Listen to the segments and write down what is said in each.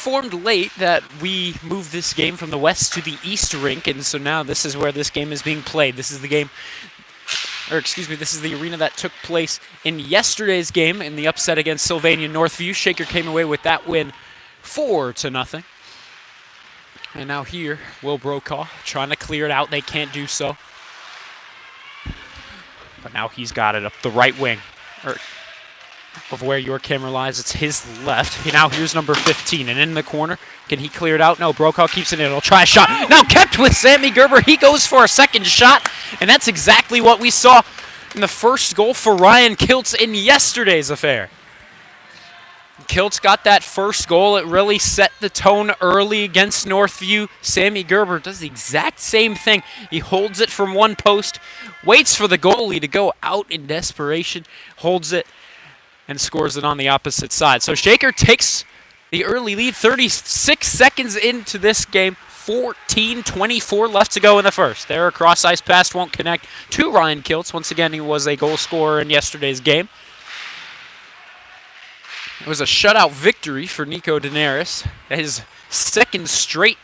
informed late that we moved this game from the west to the east rink, and so now this is where this game is being played. This is the game, or excuse me, this is the arena that took place in yesterday's game in the upset against Sylvania Northview. Shaker came away with that win 4-0. And now here, Will Brokaw trying to clear it out. They can't do so. But now he's got it up the right wing, of where your camera lies. It's his left. Now here's number 15, and in the corner, can he clear it out? No, Brokaw keeps it in. He'll try a shot. Now kept with Sammy Gerber. He goes for a second shot, and that's exactly what we saw in the first goal for Ryan Kiltz in yesterday's affair. Kiltz got that first goal. It really set the tone early against Northview. Sammy Gerber does the exact same thing. He holds it from one post, waits for the goalie to go out in desperation, holds it, and scores it on the opposite side. So Shaker takes the early lead 36 seconds into this game. 14:24 left to go in the first. There, a cross-ice pass won't connect to Ryan Kiltz. Once again, he was a goal scorer in yesterday's game. It was a shutout victory for Nico Daenerys. His second straight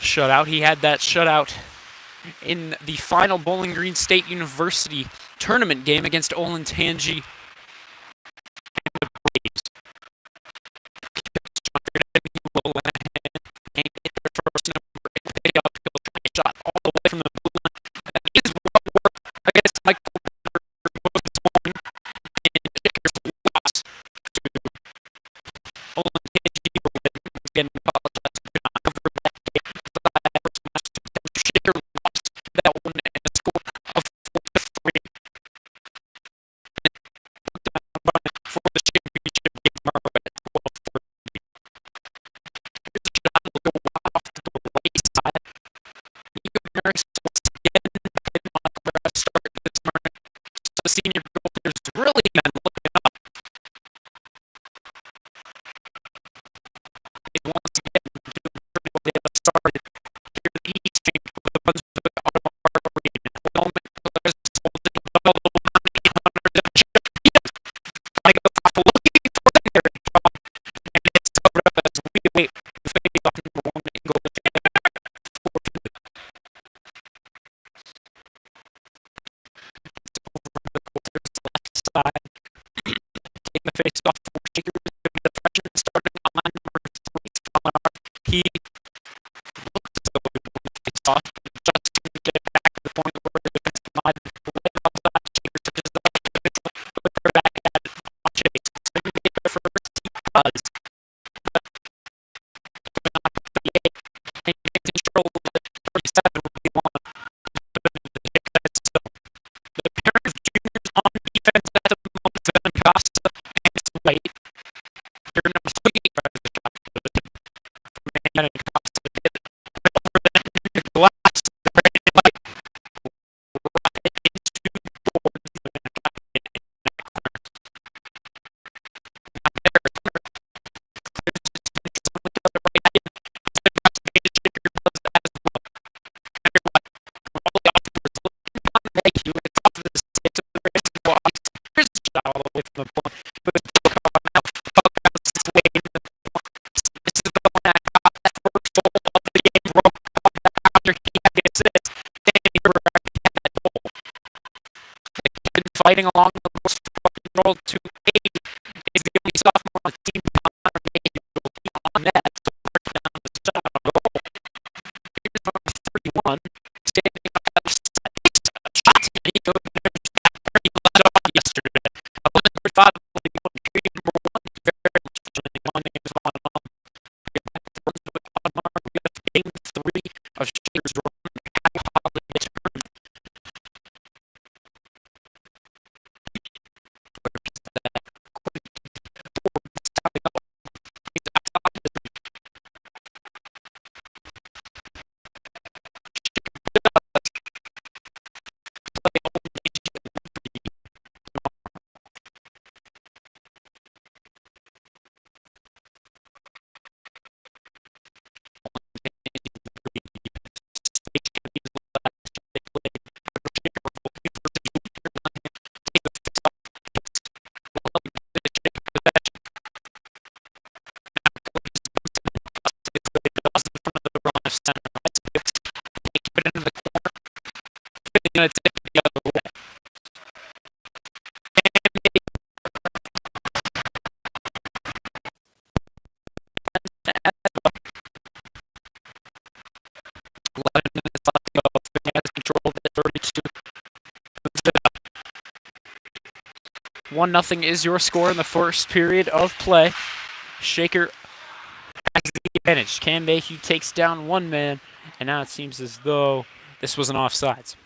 shutout. He had that shutout in the final Bowling Green State University tournament game against Olentangy. Shot all the way from the blue line. That is what worked against Michael. Again, apologize for not covering that game. Shaker lost that one and a score of 4-3. For the championship game tomorrow at 12:30. Here's a shot that will go off to the right side. Nico Daenerys once again didn't want to start this tournament. So the senior goaltenders really been looking up. Once again, they have started here in the East Street with the Brunswick Auto Arena. Moment, players hold it well behind the 800. Michael looking for the Harry Paul, and it's over as we wait to face off number 1 and go to Findlay. It's over the goaltender's left side. Taking the face off for Shaker. The freshman starting on line number 3. He looks as though he won't face off, just to get back to the point where the defensive line right outside Shaker touches the control, but they're back at it on Chase. So he made their first buzz. But they're not up to the 8. And he gets control of the 37 will be on. So the pair of juniors on defense at the moment, Van Costa and Slate. Here number 3 tries the shot. And it costs a bit over the glass. Right into the boards. All the way from the point. But it's after he had the assist, fighting along the most roll to 8 is the only sophomore on the team on net, so marking down the shot on goal. Here's number 31, standing up at the side. Shots, and he goes there. He led off yesterday. 11:35 left center. Keep it into the corner. Going to tip it the other way. Minutes left to go. Findlay has control of it. 32. 1-0 is your score in the first period of play. Shaker has the advantage. Cam Mayhew takes down one man, and now it seems as though this was an offsides.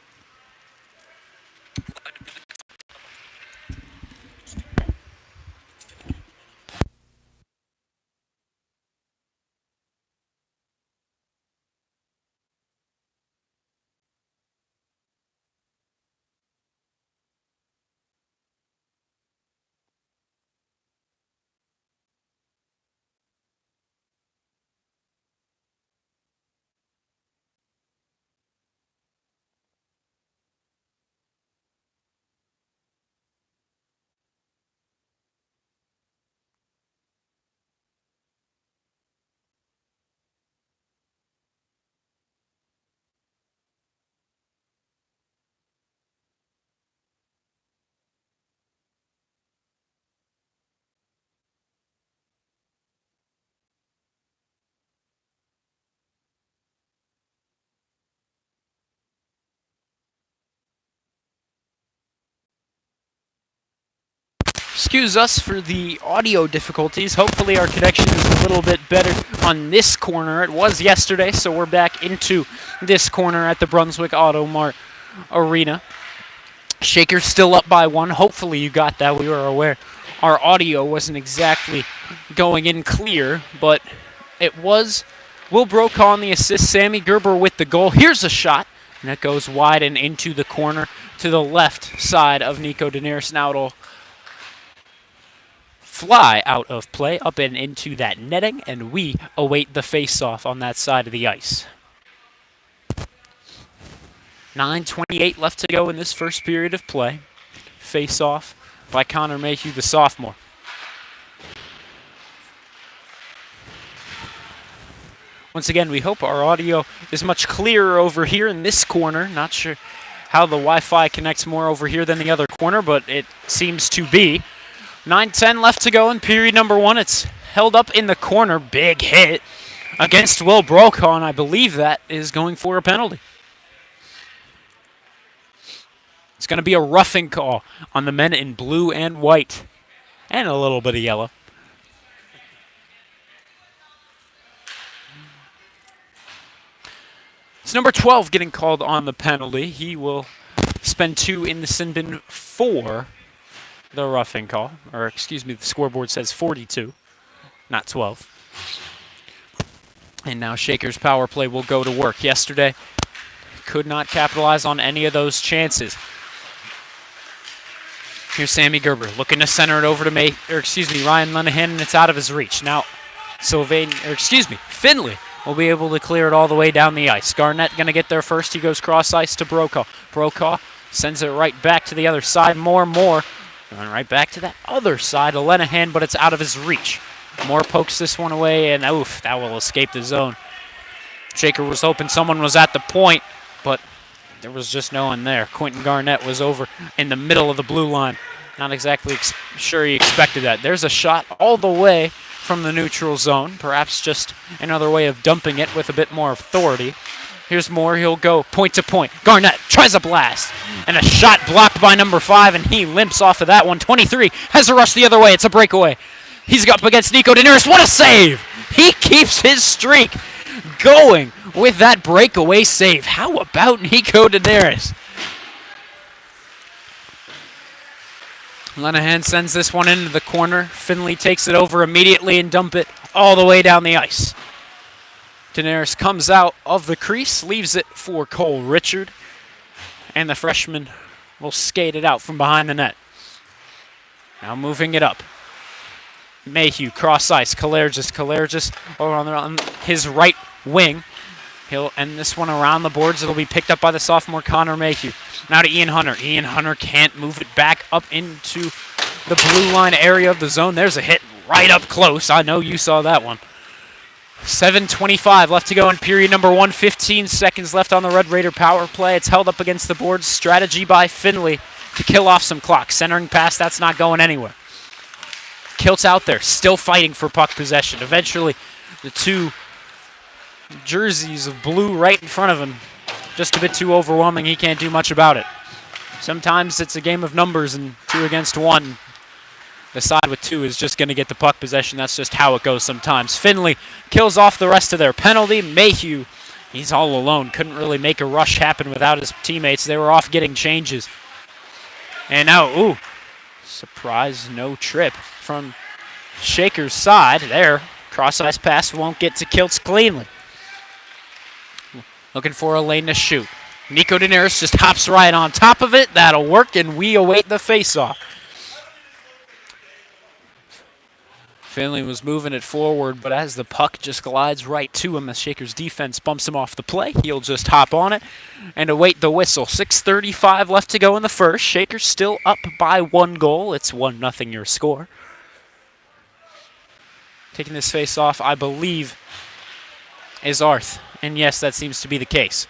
Excuse us for the audio difficulties. Hopefully our connection is a little bit better on this corner. It was yesterday, so we're back into this corner at the Brunswick Auto Mart Arena. Shaker's still up by one. Hopefully you got that. We were aware our audio wasn't exactly going in clear, but it was. Will Brokaw on the assist. Sammy Gerber with the goal. Here's a shot, and it goes wide and into the corner to the left side of Nico Daenerys. Now it'll fly out of play, up and into that netting, and we await the face-off on that side of the ice. 9:28 left to go in this first period of play. Face-off by Connor Mayhew, the sophomore. Once again, we hope our audio is much clearer over here in this corner. Not sure how the Wi-Fi connects more over here than the other corner, but it seems to be. 9:10 left to go in period number one. It's held up in the corner. Big hit against Will Brokaw, and I believe that is going for a penalty. It's going to be a roughing call on the men in blue and white, and a little bit of yellow. It's number 12 getting called on the penalty. He will spend 2 in the sin bin for the roughing call, or excuse me, the scoreboard says 42, not 12. And now Shaker's power play will go to work. Yesterday, could not capitalize on any of those chances. Here's Sammy Gerber looking to center it over to Ryan Lenahan, and it's out of his reach. Now, Findlay will be able to clear it all the way down the ice. Garnett going to get there first. He goes cross ice to Brokaw. Brokaw sends it right back to the other side. Moore. Going right back to that other side of Lenahan, but it's out of his reach. Moore pokes this one away, and oof, that will escape the zone. Shaker was hoping someone was at the point, but there was just no one there. Quentin Garnett was over in the middle of the blue line. Not exactly sure he expected that. There's a shot all the way from the neutral zone. Perhaps just another way of dumping it with a bit more authority. Here's Moore. He'll go point to point. Garnett tries a blast. And a shot blocked by number 5, and he limps off of that one. 23 has a rush the other way. It's a breakaway. He's up against Nico Daenerys. What a save! He keeps his streak going with that breakaway save. How about Nico Daenerys? Lenahan sends this one into the corner. Findlay takes it over immediately and dump it all the way down the ice. Daenerys comes out of the crease, leaves it for Cole Richard, and the freshman will skate it out from behind the net. Now moving it up. Mayhew, cross ice, Kalergis over on his right wing. He'll end this one around the boards. It'll be picked up by the sophomore Connor Mayhew. Now to Ian Hunter. Ian Hunter can't move it back up into the blue line area of the zone. There's a hit right up close. I know you saw that one. 7:25 left to go in period number 1. 15 seconds left on the Red Raider power play. It's held up against the boards. Strategy by Findlay to kill off some clock. Centering pass, that's not going anywhere. Kilt's out there, still fighting for puck possession. Eventually, the two jerseys of blue right in front of him, just a bit too overwhelming. He can't do much about it. Sometimes it's a game of numbers and 2 against 1. The side with 2 is just going to get the puck possession. That's just how it goes sometimes. Findlay kills off the rest of their penalty. Mayhew, he's all alone. Couldn't really make a rush happen without his teammates. They were off getting changes. And now, surprise, no trip from Shaker's side. There, cross-ice pass won't get to Kiltz cleanly. Looking for a lane to shoot. Nico Daenerys just hops right on top of it. That'll work, and we await the face-off. Findlay was moving it forward, but as the puck just glides right to him, the Shaker's defense bumps him off the play. He'll just hop on it and await the whistle. 6:35 left to go in the first. Shaker's still up by 1 goal. It's 1-0 your score. Taking this face off, I believe, is Arth. And yes, that seems to be the case.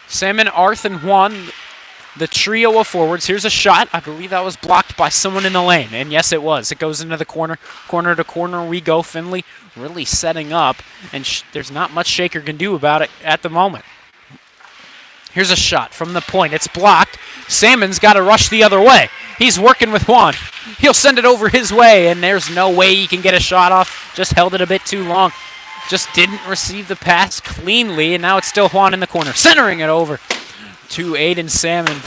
Salmon, Arth, and Juan, the trio of forwards. Here's a shot. I believe that was blocked by someone in the lane. And yes, it was. It goes into the corner. Corner to corner we go. Findlay really setting up. And there's not much Shaker can do about it at the moment. Here's a shot from the point. It's blocked. Salmon's got to rush the other way. He's working with Juan. He'll send it over his way, and there's no way he can get a shot off. Just held it a bit too long. Just didn't receive the pass cleanly, and now it's still Juan in the corner. Centering it over to Aiden Salmon.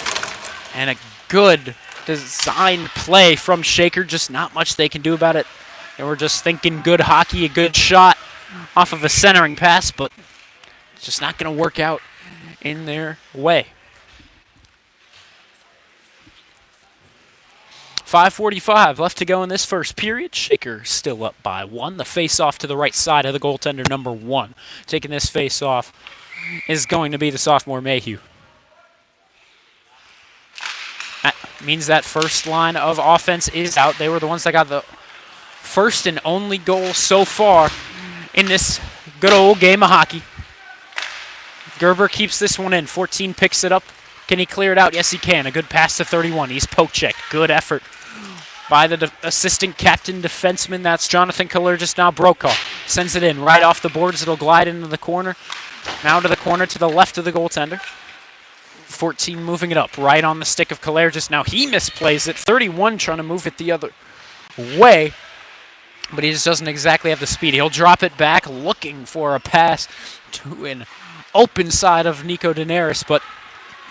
And a good designed play from Shaker. Just not much they can do about it. They were just thinking good hockey, a good shot off of a centering pass, but it's just not going to work out in their way. 5:45 left to go in this first period. Shaker still up by 1. The face-off to the right side of the goaltender, number 1. Taking this face-off is going to be the sophomore Mayhew. That means that first line of offense is out. They were the ones that got the first and only goal so far in this good old game of hockey. Gerber keeps this one in. 14 picks it up. Can he clear it out? Yes, he can. A good pass to 31. He's poke checked. Good effort by the assistant captain defenseman. That's Jonathan Kalergis, now Brokaw. Sends it in right off the boards. It'll glide into the corner. Now to the corner to the left of the goaltender. 14 moving it up right on the stick of Kalergis. Now he misplays it. 31 trying to move it the other way, but he just doesn't exactly have the speed. He'll drop it back looking for a pass to an open side of Nico Daenerys, but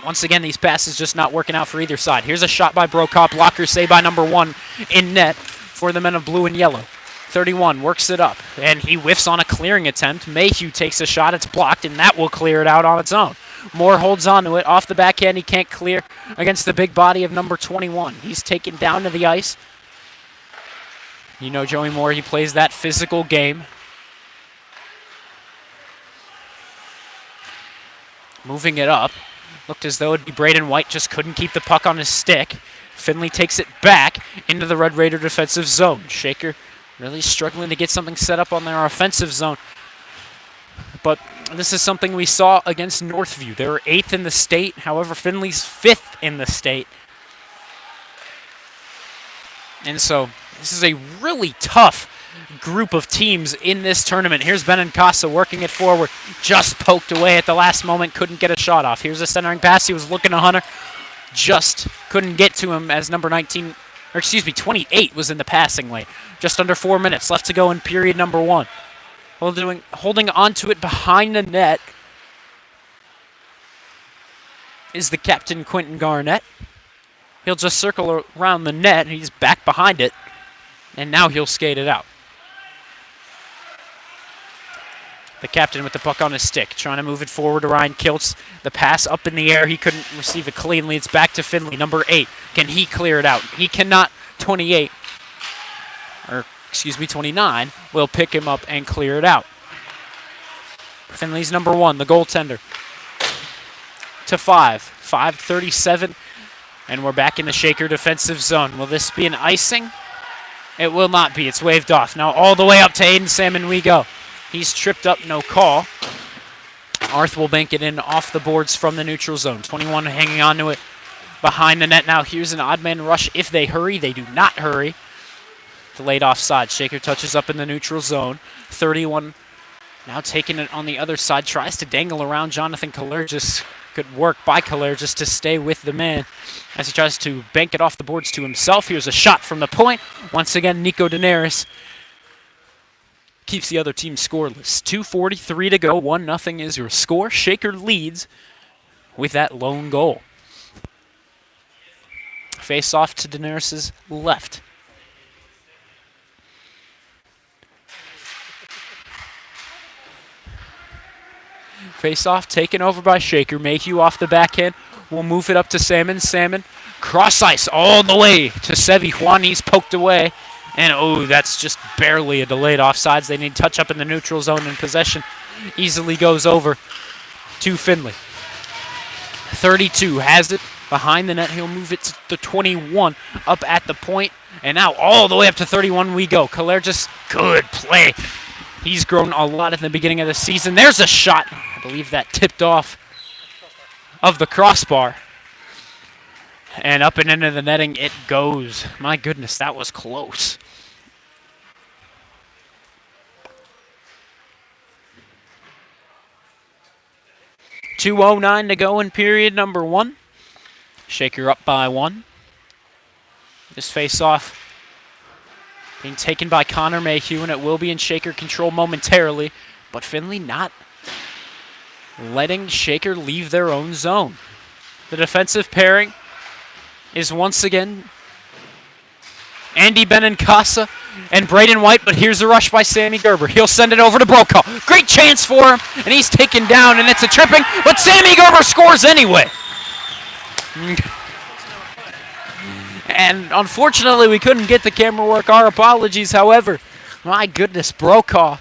once again, these passes just not working out for either side. Here's a shot by Brokaw. Blocker saved by number 1 in net for the men of blue and yellow. 31 works it up, and he whiffs on a clearing attempt. Mayhew takes a shot. It's blocked, and that will clear it out on its own. Moore holds on to it. Off the backhand, he can't clear against the big body of number 21. He's taken down to the ice. You know Joey Moore, he plays that physical game. Moving it up. Looked as though it'd be Braden White, just couldn't keep the puck on his stick. Findlay takes it back into the Red Raider defensive zone. Shaker really struggling to get something set up on their offensive zone. But this is something we saw against Northview. They were 8th in the state. However, Findlay's 5th in the state. And so this is a really tough group of teams in this tournament. Here's Benincasa working it forward. Just poked away at the last moment. Couldn't get a shot off. Here's a centering pass. He was looking to Hunter. Just couldn't get to him as number 28 was in the passing lane. Just under 4 minutes left to go in period number 1. Holding onto it behind the net is the captain, Quentin Garnett. He'll just circle around the net, and he's back behind it. And now he'll skate it out. The captain with the puck on his stick, trying to move it forward to Ryan Kiltz. The pass up in the air. He couldn't receive it cleanly. It's back to Findlay, number 8. Can he clear it out? He cannot. 29 will pick him up and clear it out. Findlay's number 1, the goaltender. To 5. 5:37. And we're back in the Shaker defensive zone. Will this be an icing? It will not be. It's waved off. Now all the way up to Aiden Salmon we go. He's tripped up, no call. Arth will bank it in off the boards from the neutral zone. 21 hanging on to it behind the net now. Here's an odd man rush. If they hurry, they do not hurry. Delayed offside. Shaker touches up in the neutral zone. 31 now taking it on the other side. Tries to dangle around Jonathan Kalergis. Good work by Kalergis to stay with the man as he tries to bank it off the boards to himself. Here's a shot from the point. Once again, Nico Daenerys keeps the other team scoreless. 2:43 to go. 1-0 is your score. Shaker leads with that lone goal. Face off to Daenerys' left. Face off taken over by Shaker. Mayhew off the backhand. We'll move it up to Salmon. Salmon cross ice all the way to Sevi. Juani's poked away. And, oh, that's just barely a delayed offsides. They need touch up in the neutral zone, and possession easily goes over to Findlay. 32 has it behind the net. He'll move it to the 21 up at the point. And now all the way up to 31 we go. Kalergis, good play. He's grown a lot at the beginning of the season. There's a shot. I believe that tipped off of the crossbar. And up and into the netting it goes. My goodness, that was close. .209 to go in period number 1. Shaker up by 1. This face-off being taken by Connor Mayhew, and it will be in Shaker control momentarily. But Findlay not letting Shaker leave their own zone. The defensive pairing is once again Andy Benincasa and Braden White, but here's a rush by Sammy Gerber. He'll send it over to Brokaw. Great chance for him, and he's taken down, and it's a tripping, but Sammy Gerber scores anyway. And unfortunately, we couldn't get the camera work. Our apologies, however. My goodness, Brokaw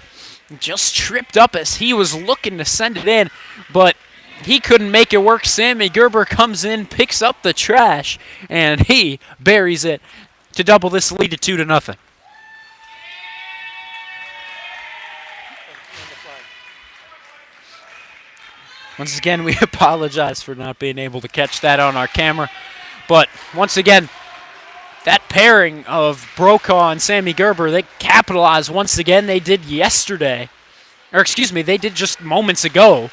just tripped up as he was looking to send it in, but he couldn't make it work. Sammy Gerber comes in, picks up the trash, and he buries it to double this lead to 2-0. Once again, we apologize for not being able to catch that on our camera. But once again, that pairing of Brokaw and Sammy Gerber, they capitalized once again. They did yesterday. Or excuse me, they did just moments ago.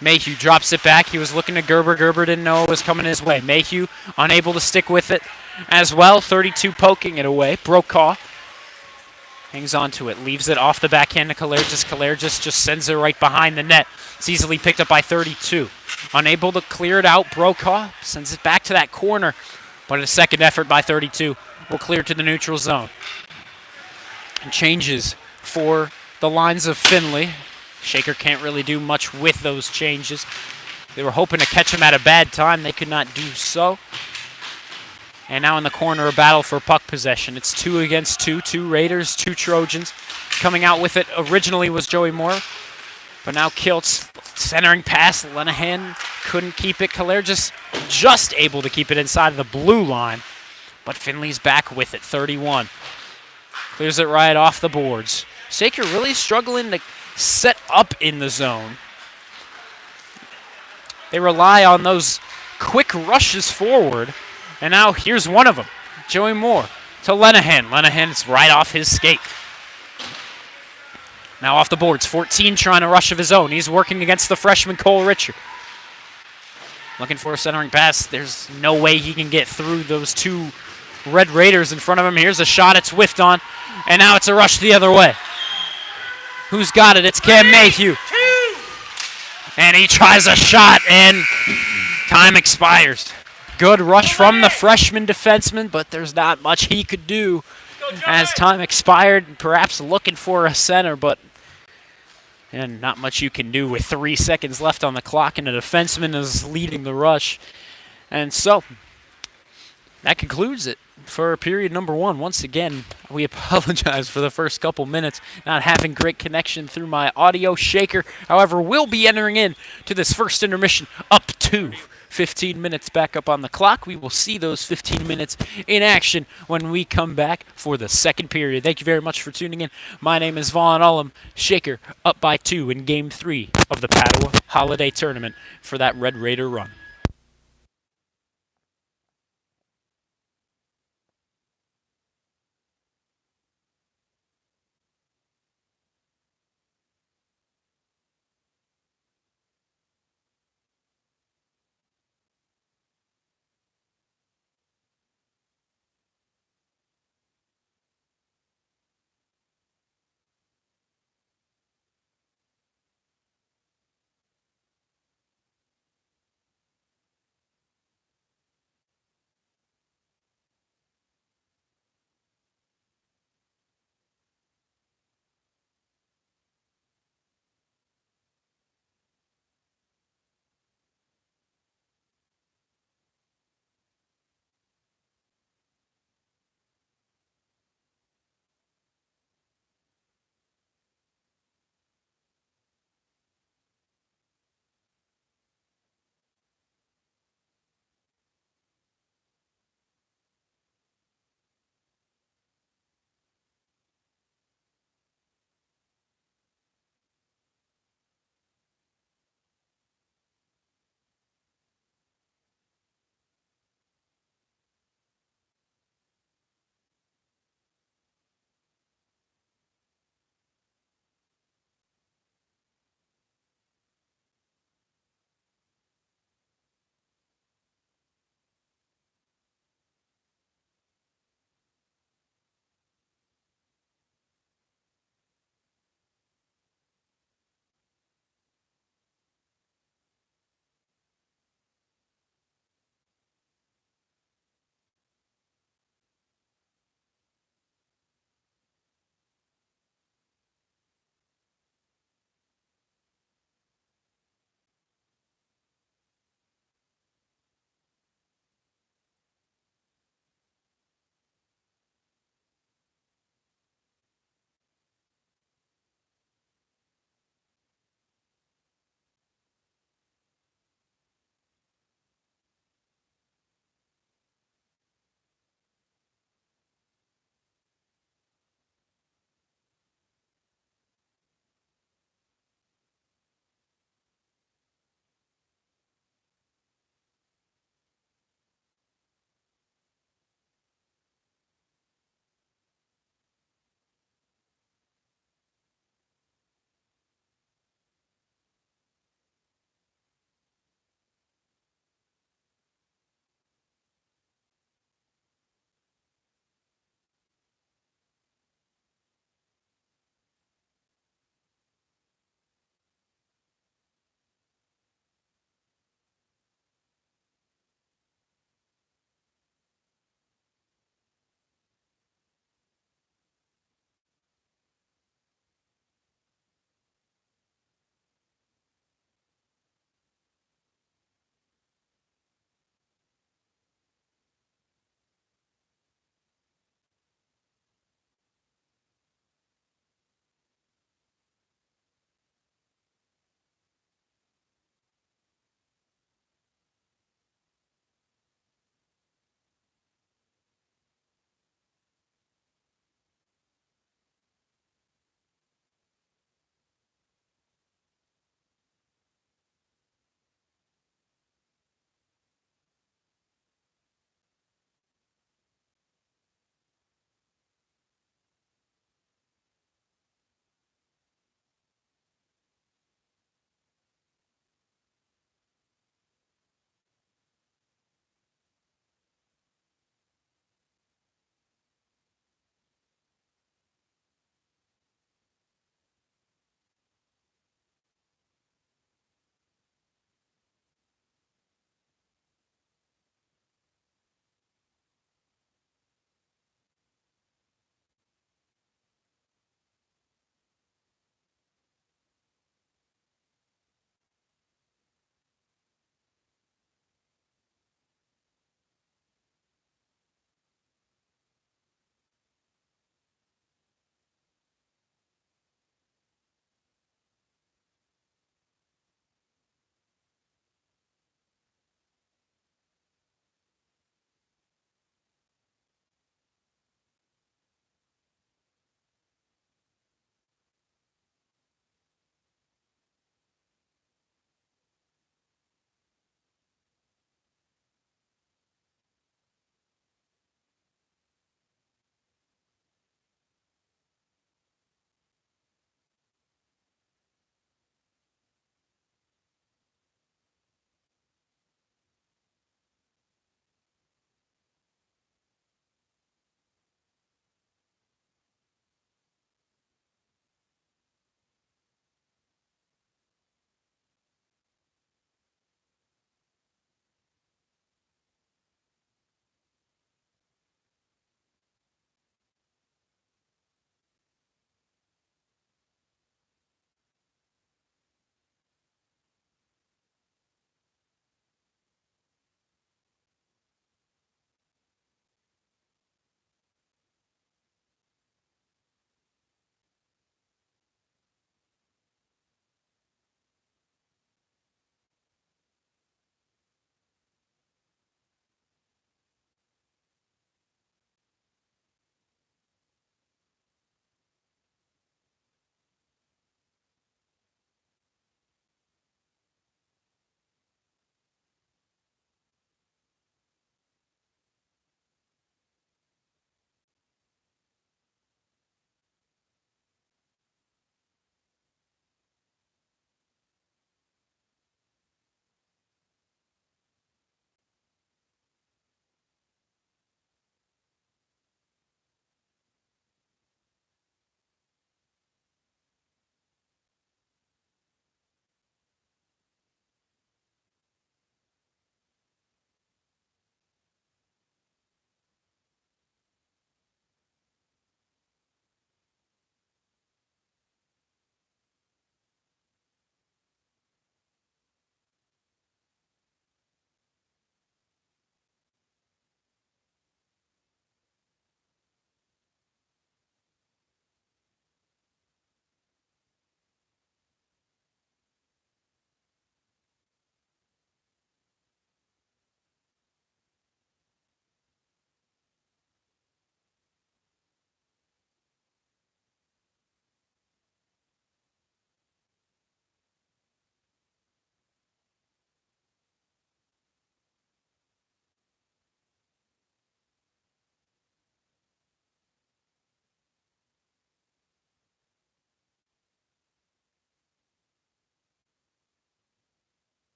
Mayhew drops it back. He was looking to Gerber. Gerber didn't know it was coming his way. Mayhew unable to stick with it as well. 32 poking it away. Brokaw hangs on to it. Leaves it off the backhand to Kalergis. Kalergis just sends it right behind the net. It's easily picked up by 32. Unable to clear it out. Brokaw sends it back to that corner. But a second effort by 32 will clear to the neutral zone. And changes for the lines of Findlay. Shaker can't really do much with those changes. They were hoping to catch him at a bad time. They could not do so. And now in the corner, a battle for puck possession. It's 2 against 2. 2 Raiders, 2 Trojans. Coming out with it originally was Joey Moore. But now Kiltz centering pass. Lenahan couldn't keep it. Kalergis just able to keep it inside of the blue line. But Findlay's back with it. 31. Clears it right off the boards. Shaker really struggling to set up in the zone. They rely on those quick rushes forward. And now here's one of them. Joey Moore to Lenahan. Lenahan's right off his skate. Now off the boards. 14 trying to rush of his own. He's working against the freshman Cole Richard. Looking for a centering pass. There's no way he can get through those 2 Red Raiders in front of him. Here's a shot. It's whiffed on. And now it's a rush the other way. Who's got it? It's Cam Mayhew. And he tries a shot, and time expires. Good rush from the freshman defenseman, but there's not much he could do as time expired. Perhaps looking for a center, but and not much you can do with 3 seconds left on the clock, and a defenseman is leading the rush. And so that concludes it for period number 1. Once again, we apologize for the first couple minutes not having great connection through my audio. Shaker, however, will be entering in to this first intermission up 2 15 minutes back up on the clock. We will see those 15 minutes in action when we come back for the second period. Thank you very much for tuning in. My name is Vaughn Ullum. Shaker up by 2 in Game 3 of the Padua Holiday Tournament for that Red Raider run.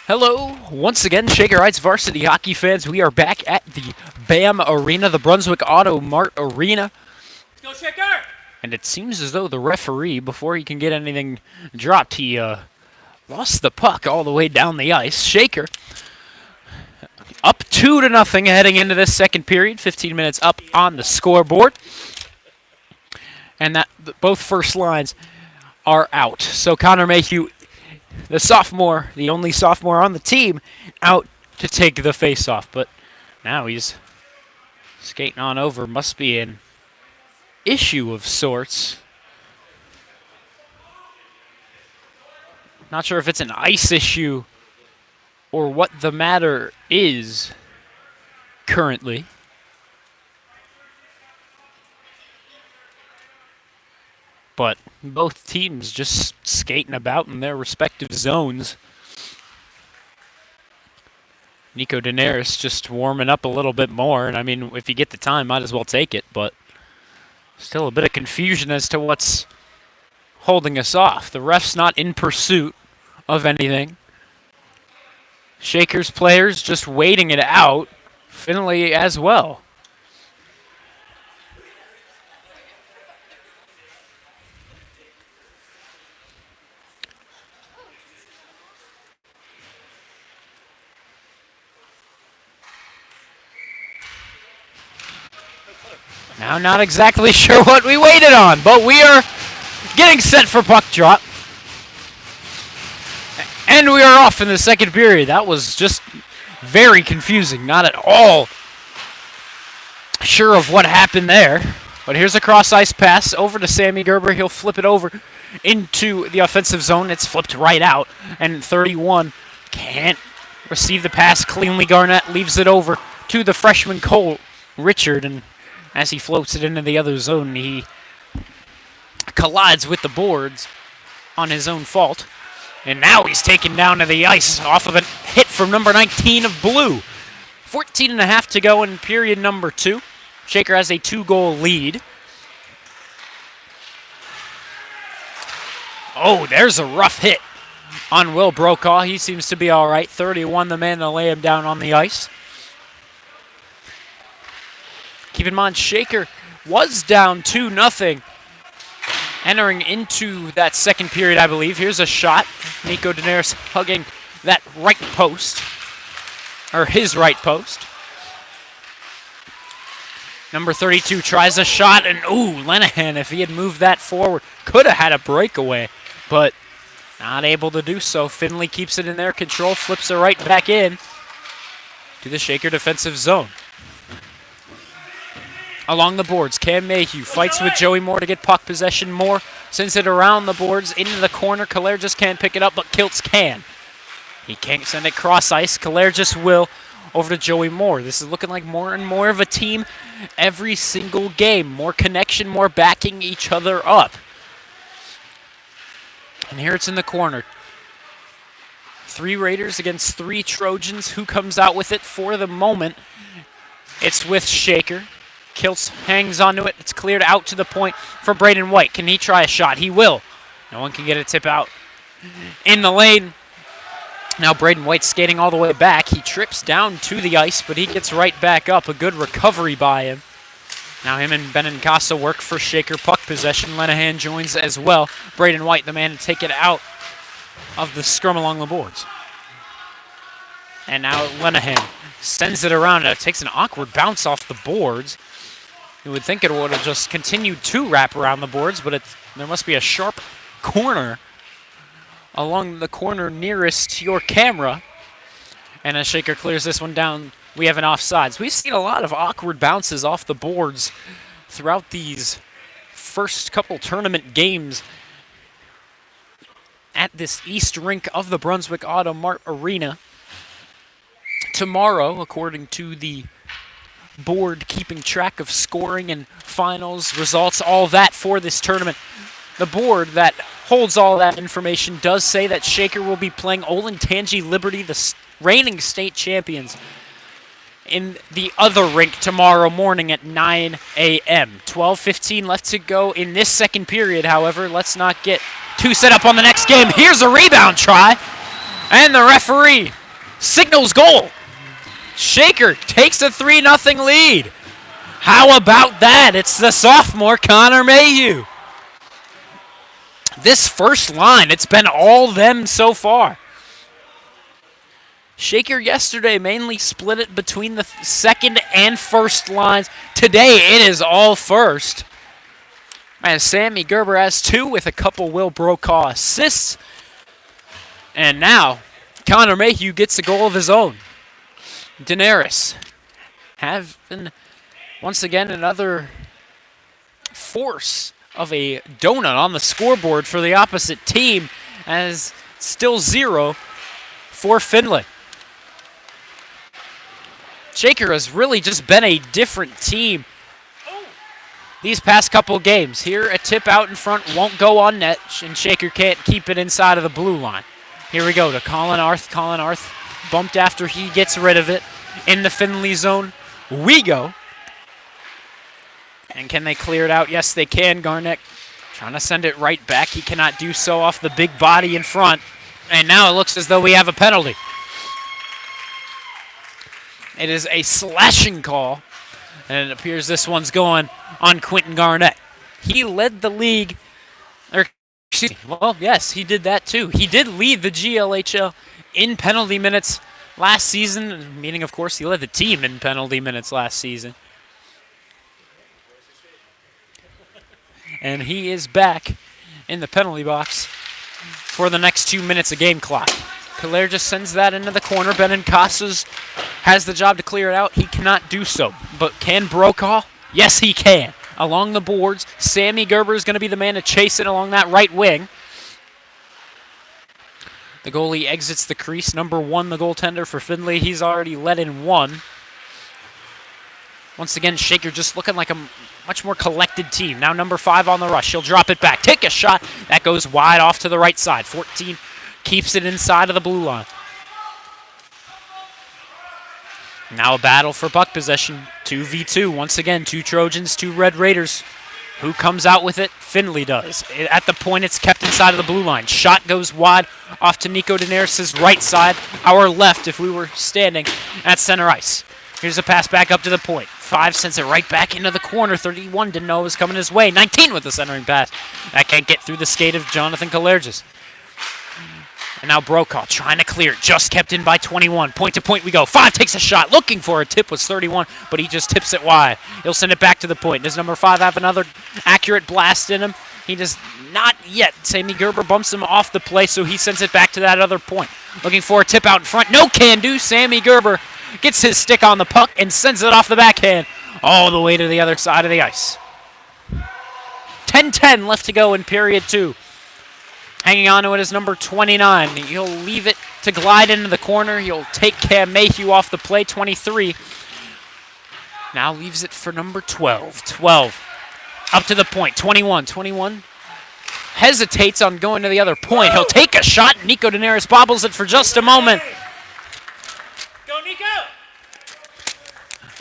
Hello, once again, Shaker Heights varsity hockey fans. We are back at the BAM Arena, the Brunswick Auto Mart Arena. Let's go, Shaker! And it seems as though the referee, before he can get anything dropped, he lost the puck all the way down the ice. Shaker up 2-0 heading into this second period. 15 minutes up on the scoreboard. And that both first lines are out. So Connor Mayhew, the sophomore, the only sophomore on the team, out to take the face-off. But now he's skating on over. Must be an issue of sorts. Not sure if it's an ice issue or what the matter is currently. But both teams just skating about in their respective zones. Nico Daenerys just warming up a little bit more. And I mean, if you get the time, might as well take it. But still a bit of confusion as to what's holding us off. The ref's not in pursuit of anything. Shaker's players just waiting it out. Findlay as well. Now, not exactly sure what we waited on, but we are getting set for puck drop. And we are off in the second period. That was just very confusing. Not at all sure of what happened there. But here's a cross-ice pass over to Sammy Gerber. He'll flip it over into the offensive zone. It's flipped right out. And 31 can't receive the pass cleanly. Garnett leaves it over to the freshman Cole Richard. And as he floats it into the other zone, he collides with the boards on his own fault. And now he's taken down to the ice off of a hit from number 19 of blue. 14.5 to go in period number 2. Shaker has a 2-goal lead. Oh, there's a rough hit on Will Brokaw. He seems to be all right. 31, the man to lay him down on the ice. Keep in mind, Shaker was down 2-0. Entering into that second period, I believe. Here's a shot. Nico Daenerys hugging that right post, or his right post. Number 32 tries a shot, and ooh, Lenahan, if he had moved that forward, could have had a breakaway, but not able to do so. Findlay keeps it in their control, flips it right back in to the Shaker defensive zone. Along the boards, Cam Mayhew fights with Joey Moore to get puck possession. Moore sends it around the boards into the corner. Kalair just can't pick it up, but Kiltz can. He can't send it cross ice. Kalair just will over to Joey Moore. This is looking like more and more of a team every single game. More connection, more backing each other up. And here it's in the corner. 3 Raiders against 3 Trojans. Who comes out with it for the moment? It's with Shaker. Kiltz hangs onto it. It's cleared out to the point for Braden White. Can he try a shot? He will. No one can get a tip out in the lane. Now Braden White skating all the way back. He trips down to the ice, but he gets right back up. A good recovery by him. Now him and Benincasa work for Shaker puck possession. Lenahan joins as well. Braden White, the man to take it out of the scrum along the boards. And now Lenahan sends it around. It takes an awkward bounce off the boards. You would think it would have just continued to wrap around the boards, but there must be a sharp corner along the corner nearest to your camera. And as Shaker clears this one down, we have an offsides. We've seen a lot of awkward bounces off the boards throughout these first couple tournament games at this East Rink of the Brunswick Auto Mart Arena. Tomorrow, according to the board keeping track of scoring and finals, results, all that for this tournament, the board that holds all that information does say that Shaker will be playing Olentangy Liberty, the reigning state champions, in the other rink tomorrow morning at 9 a.m. 12:15 left to go in this second period, however. Let's not get too set up on the next game. Here's a rebound try And the referee signals goal. Shaker takes a 3-0 lead. How about that? It's the sophomore Connor Mayhew. This first line, it's been all them so far. Shaker yesterday mainly split it between the second and first lines. Today it is all first. As Sammy Gerber has 2 with a couple Will Brokaw assists. And now Connor Mayhew gets a goal of his own. Daenerys having once again another force of a donut on the scoreboard for the opposite team, as still 0 for Findlay. Shaker has really just been a different team these past couple games. Here, a tip out in front won't go on net, and Shaker can't keep it inside of the blue line. Here we go to Colin Arth. Colin Arth bumped after he gets rid of it. In the Findlay zone we go. And can they clear it out? Yes, they can. Garnett trying to send it right back. He cannot do so off the big body in front. And now it looks as though we have a penalty. It is a slashing call. And it appears this one's going on Quentin Garnett. He led the league. Well, yes, he did that too. He did lead the GLHL in penalty minutes last season, meaning, of course, he led the team in penalty minutes last season. And he is back in the penalty box for the next 2 minutes of game clock. Kalair just sends that into the corner. Benincasas has the job to clear it out. He cannot do so. But can Brokaw? Yes, he can. Along the boards, Sammy Gerber is going to be the man to chase it along that right wing. The goalie exits the crease. Number 1, the goaltender for Findlay. He's already let in 1. Once again, Shaker just looking like a much more collected team. Now number 5 on the rush. He'll drop it back. Take a shot. That goes wide off to the right side. 14 keeps it inside of the blue line. Now a battle for puck possession. 2v2. Once again, 2 Trojans, 2 Red Raiders. Who comes out with it? Findlay does. At the point, it's kept inside of the blue line. Shot goes wide off to Nico Daenerys' right side. Our left, if we were standing at center ice. Here's a pass back up to the point. 5 sends it right back into the corner. 31 didn't know it was coming his way. 19 with the centering pass. That can't get through the skate of Jonathan Kalergis. And now Brokaw trying to clear it. Just kept in by 21. Point to point we go. 5 takes a shot. Looking for a tip was 31, but he just tips it wide. He'll send it back to the point. Does number 5 have another accurate blast in him? He does not yet. Sammy Gerber bumps him off the play, so he sends it back to that other point. Looking for a tip out in front. No can do. Sammy Gerber gets his stick on the puck and sends it off the backhand all the way to the other side of the ice. 10-10 left to go in period 2. Hanging on to it is number 29. He'll leave it to glide into the corner. He'll take Cam Mayhew off the play. 23. Now leaves it for number 12. 12. Up to the point. 21. 21 hesitates on going to the other point. He'll take a shot. Nico Daenerys bobbles it for just a moment. Go, Nico!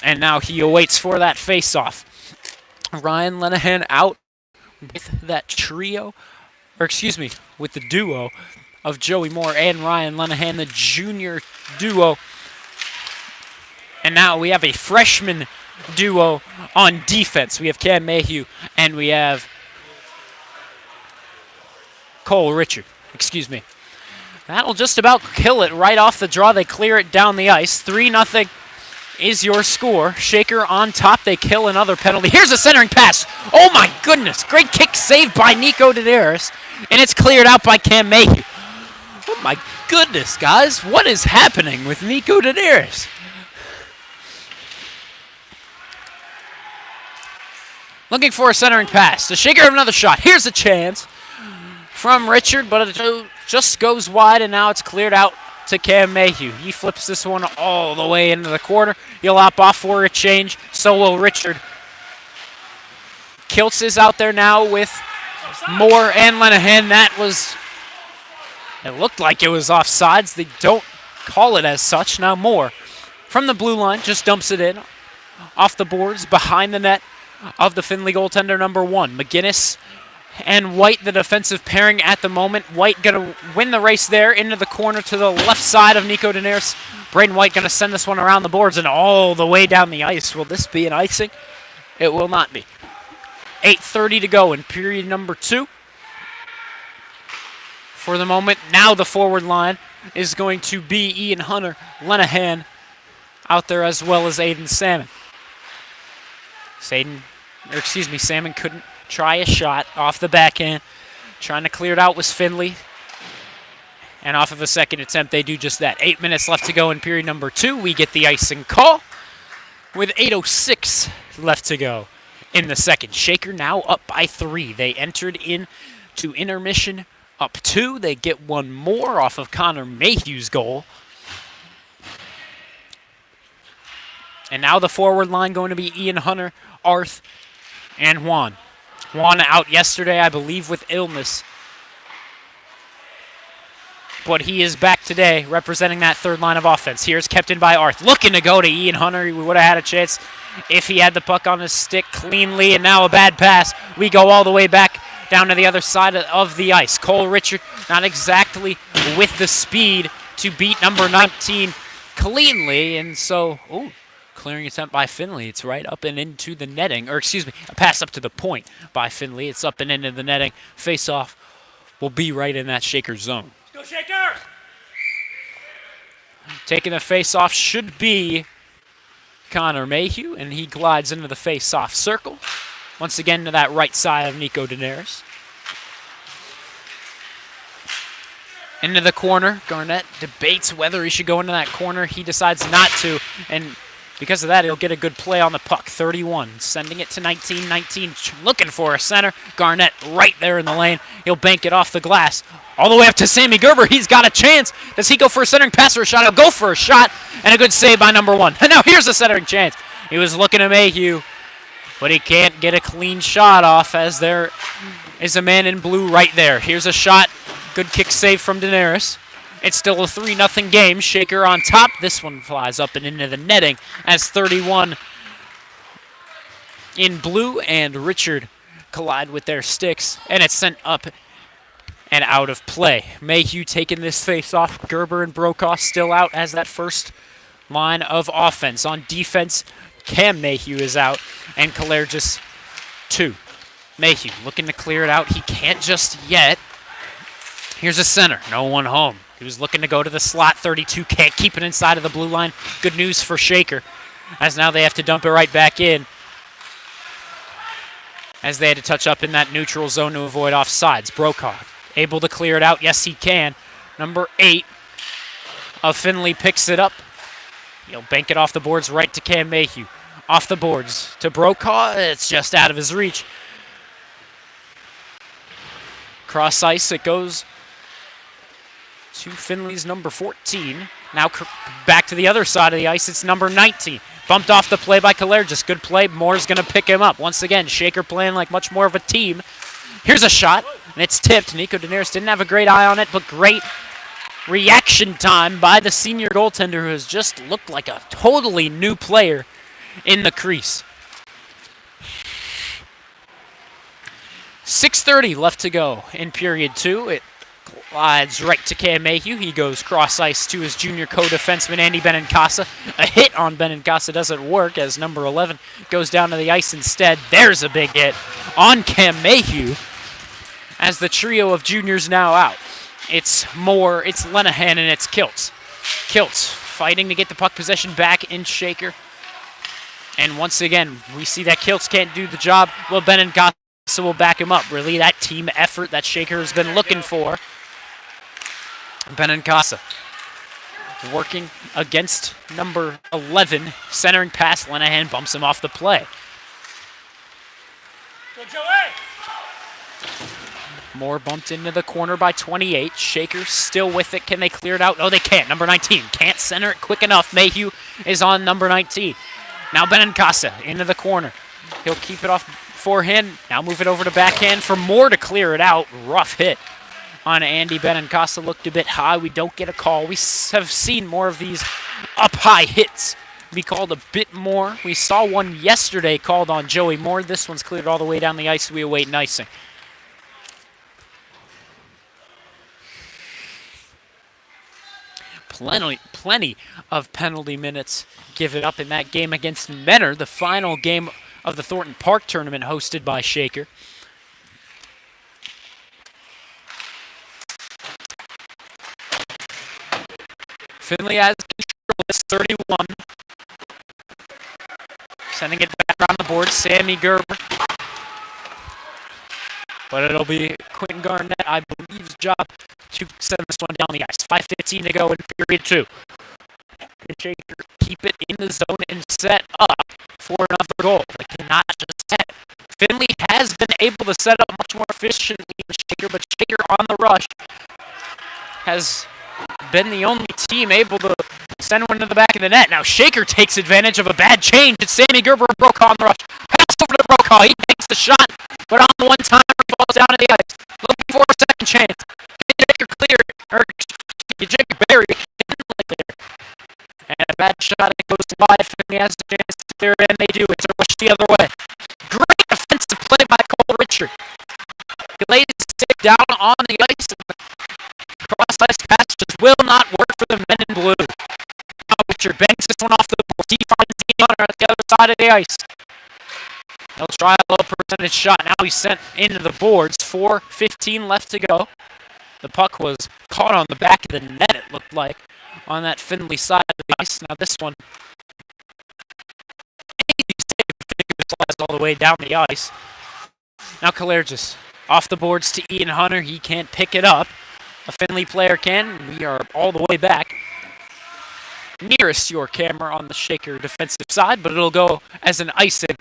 And now he awaits for that face-off. Ryan Lenahan out with that trio. Or excuse me, with the duo of Joey Moore and Ryan Lenahan, the junior duo. And now we have a freshman duo on defense. We have Cam Mayhew and we have Cole Richard. Excuse me. That'll just about kill it right off the draw. They clear it down the ice. 3-0 is your score. Shaker on top. They kill another penalty. Here's a centering pass. Oh my goodness. Great kick saved by Nico Daenerys. And it's cleared out by Cam Mayhew. Oh my goodness, guys. What is happening with Nico Daenerys? Looking for a centering pass. The Shaker have another shot. Here's a chance from Richard, but it just goes wide, and now it's cleared out to Cam Mayhew. He flips this one all the way into the corner. He'll hop off for a change. So will Richard. Kiltz is out there now with Moore and Lenahan. It looked like it was offsides. They don't call it as such. Now Moore from the blue line just dumps it in off the boards behind the net of the Findlay goaltender number 1. McGinnis and White, the defensive pairing at the moment. White going to win the race there into the corner to the left side of Nico Daenerys. Braden White going to send this one around the boards and all the way down the ice. Will this be an icing? It will not be. 8:30 to go in period number 2. For the moment, now the forward line is going to be Ian Hunter, Lenahan out there, as well as Aiden Salmon. Salmon couldn't try a shot off the backhand. Trying to clear it out was Findlay. And off of a second attempt, they do just that. 8 minutes left to go in period number 2. We get the icing call with 8:06 left to go in the second. Shaker now up by 3. They entered into intermission up 2. They get one more off of Connor Mayhew's goal. And now the forward line going to be Ian Hunter, Arth, and Juan. Juan out yesterday, I believe, with illness. But he is back today, representing that third line of offense. Here's kept in by Arth. Looking to go to Ian Hunter. He would have had a chance if he had the puck on his stick cleanly. And now a bad pass. We go all the way back down to the other side of the ice. Cole Richard not exactly with the speed to beat number 19 cleanly. And so, clearing attempt by Findlay. It's right up and into the netting. Or excuse me, a pass up to the point by Findlay. It's up and into the netting. Face-off will be right in that Shaker zone. Go Shaker! Taking the face-off should be Connor Mayhew, and he glides into the face-off circle. Once again to that right side of Nico Daenerys. Into the corner. Garnett debates whether he should go into that corner. He decides not to, and because of that, he'll get a good play on the puck. 31, sending it to 19. 19 looking for a center. Garnett right there in the lane. He'll bank it off the glass. All the way up to Sammy Gerber. He's got a chance. Does he go for a centering pass or a shot? He'll go for a shot, and a good save by number 1. And now here's a centering chance. He was looking at Mayhew, but he can't get a clean shot off as there is a man in blue right there. Here's a shot. Good kick save from Daenerys. It's still a 3-0 game. Shaker on top. This one flies up and into the netting as 31 in blue and Richard collide with their sticks, and it's sent up and out of play. Mayhew taking this face off. Gerber and Brokaw still out as that first line of offense. On defense, Cam Mayhew is out, and Kalergis 2. Mayhew looking to clear it out. He can't just yet. Here's a center. No one home. He was looking to go to the slot. 32 can't keep it inside of the blue line. Good news for Shaker, as now they have to dump it right back in, as they had to touch up in that neutral zone to avoid offsides. Brokaw able to clear it out. Yes, he can. Number 8 of Findlay picks it up. He'll bank it off the boards right to Cam Mayhew. Off the boards to Brokaw. It's just out of his reach. Cross ice it goes to Findlay's number 14. Now back to the other side of the ice. It's number 19. Bumped off the play by Kalergis. Good play. Moore's going to pick him up. Once again, Shaker playing like much more of a team. Here's a shot, and it's tipped. Nico Daenerys didn't have a great eye on it, but great reaction time by the senior goaltender, who has just looked like a totally new player in the crease. 6:30 left to go in period 2. It glides right to Cam Mayhew. He goes cross ice to his junior co-defenseman, Andy Benincasa. A hit on Benincasa doesn't work, as number 11 goes down to the ice instead. There's a big hit on Cam Mayhew, as the trio of juniors now out. It's Moore, it's Lenahan, and it's Kiltz. Kiltz fighting to get the puck possession back in Shaker. And once again, we see that Kiltz can't do the job. Well, Benincasa will back him up. Really, that team effort that Shaker has been looking for. Benincasa working against number 11. Centering pass. Lenahan bumps him off the play. Go Joey! Moore bumped into the corner by 28. Shaker still with it. Can they clear it out? No, they can't. Number 19 can't center it quick enough. Mayhew is on number 19. Now Benincasa into the corner. He'll keep it off forehand. Now move it over to backhand for Moore to clear it out. Rough hit on Andy Benincasa. Looked a bit high. We don't get a call. We have seen more of these up-high hits be called a bit more. We saw one yesterday called on Joey Moore. This one's cleared all the way down the ice. We await an icing. Plenty of penalty minutes given up in that game against Menor, the final game of the Thornton Park tournament hosted by Shaker. Findlay has control. It's 31. Sending it back around the board. Sammy Gerber. But it'll be Quentin Garnett, I believe's job to send this one down the ice. 5:15 to go in period 2. Can Shaker keep it in the zone and set up for another goal? They cannot just set. Findlay has been able to set up much more efficiently than Shaker, but Shaker on the rush has been the only team able to send one to the back of the net. Now Shaker takes advantage of a bad change. It's Sammy Gerber and Brokaw on the rush. Pass over to Brokaw. He takes the shot, but on the one time he falls down to the ice. Looking for a second chance. Shaker clear, or Shaker buried there. And a bad shot, it goes wide. Findlay has a chance to clear it, and they do. It's a rush the other way. Great defensive play by Cole Richard. He lays the stick down on the ice, and the cross-ice pass just will not work for the men in blue. Now Richard banks this one off the ball. He finds the runner at the other side of the ice. He'll try a low percentage shot. Now he's sent into the boards. 4:15 left to go. The puck was caught on the back of the net, it looked like, on that Findlay side of the ice. Now this one, slides all the way down the ice. Now Kalergis off the boards to Ian Hunter. He can't pick it up. A Findlay player can. We are all the way back nearest your camera on the Shaker defensive side, but it'll go as an icing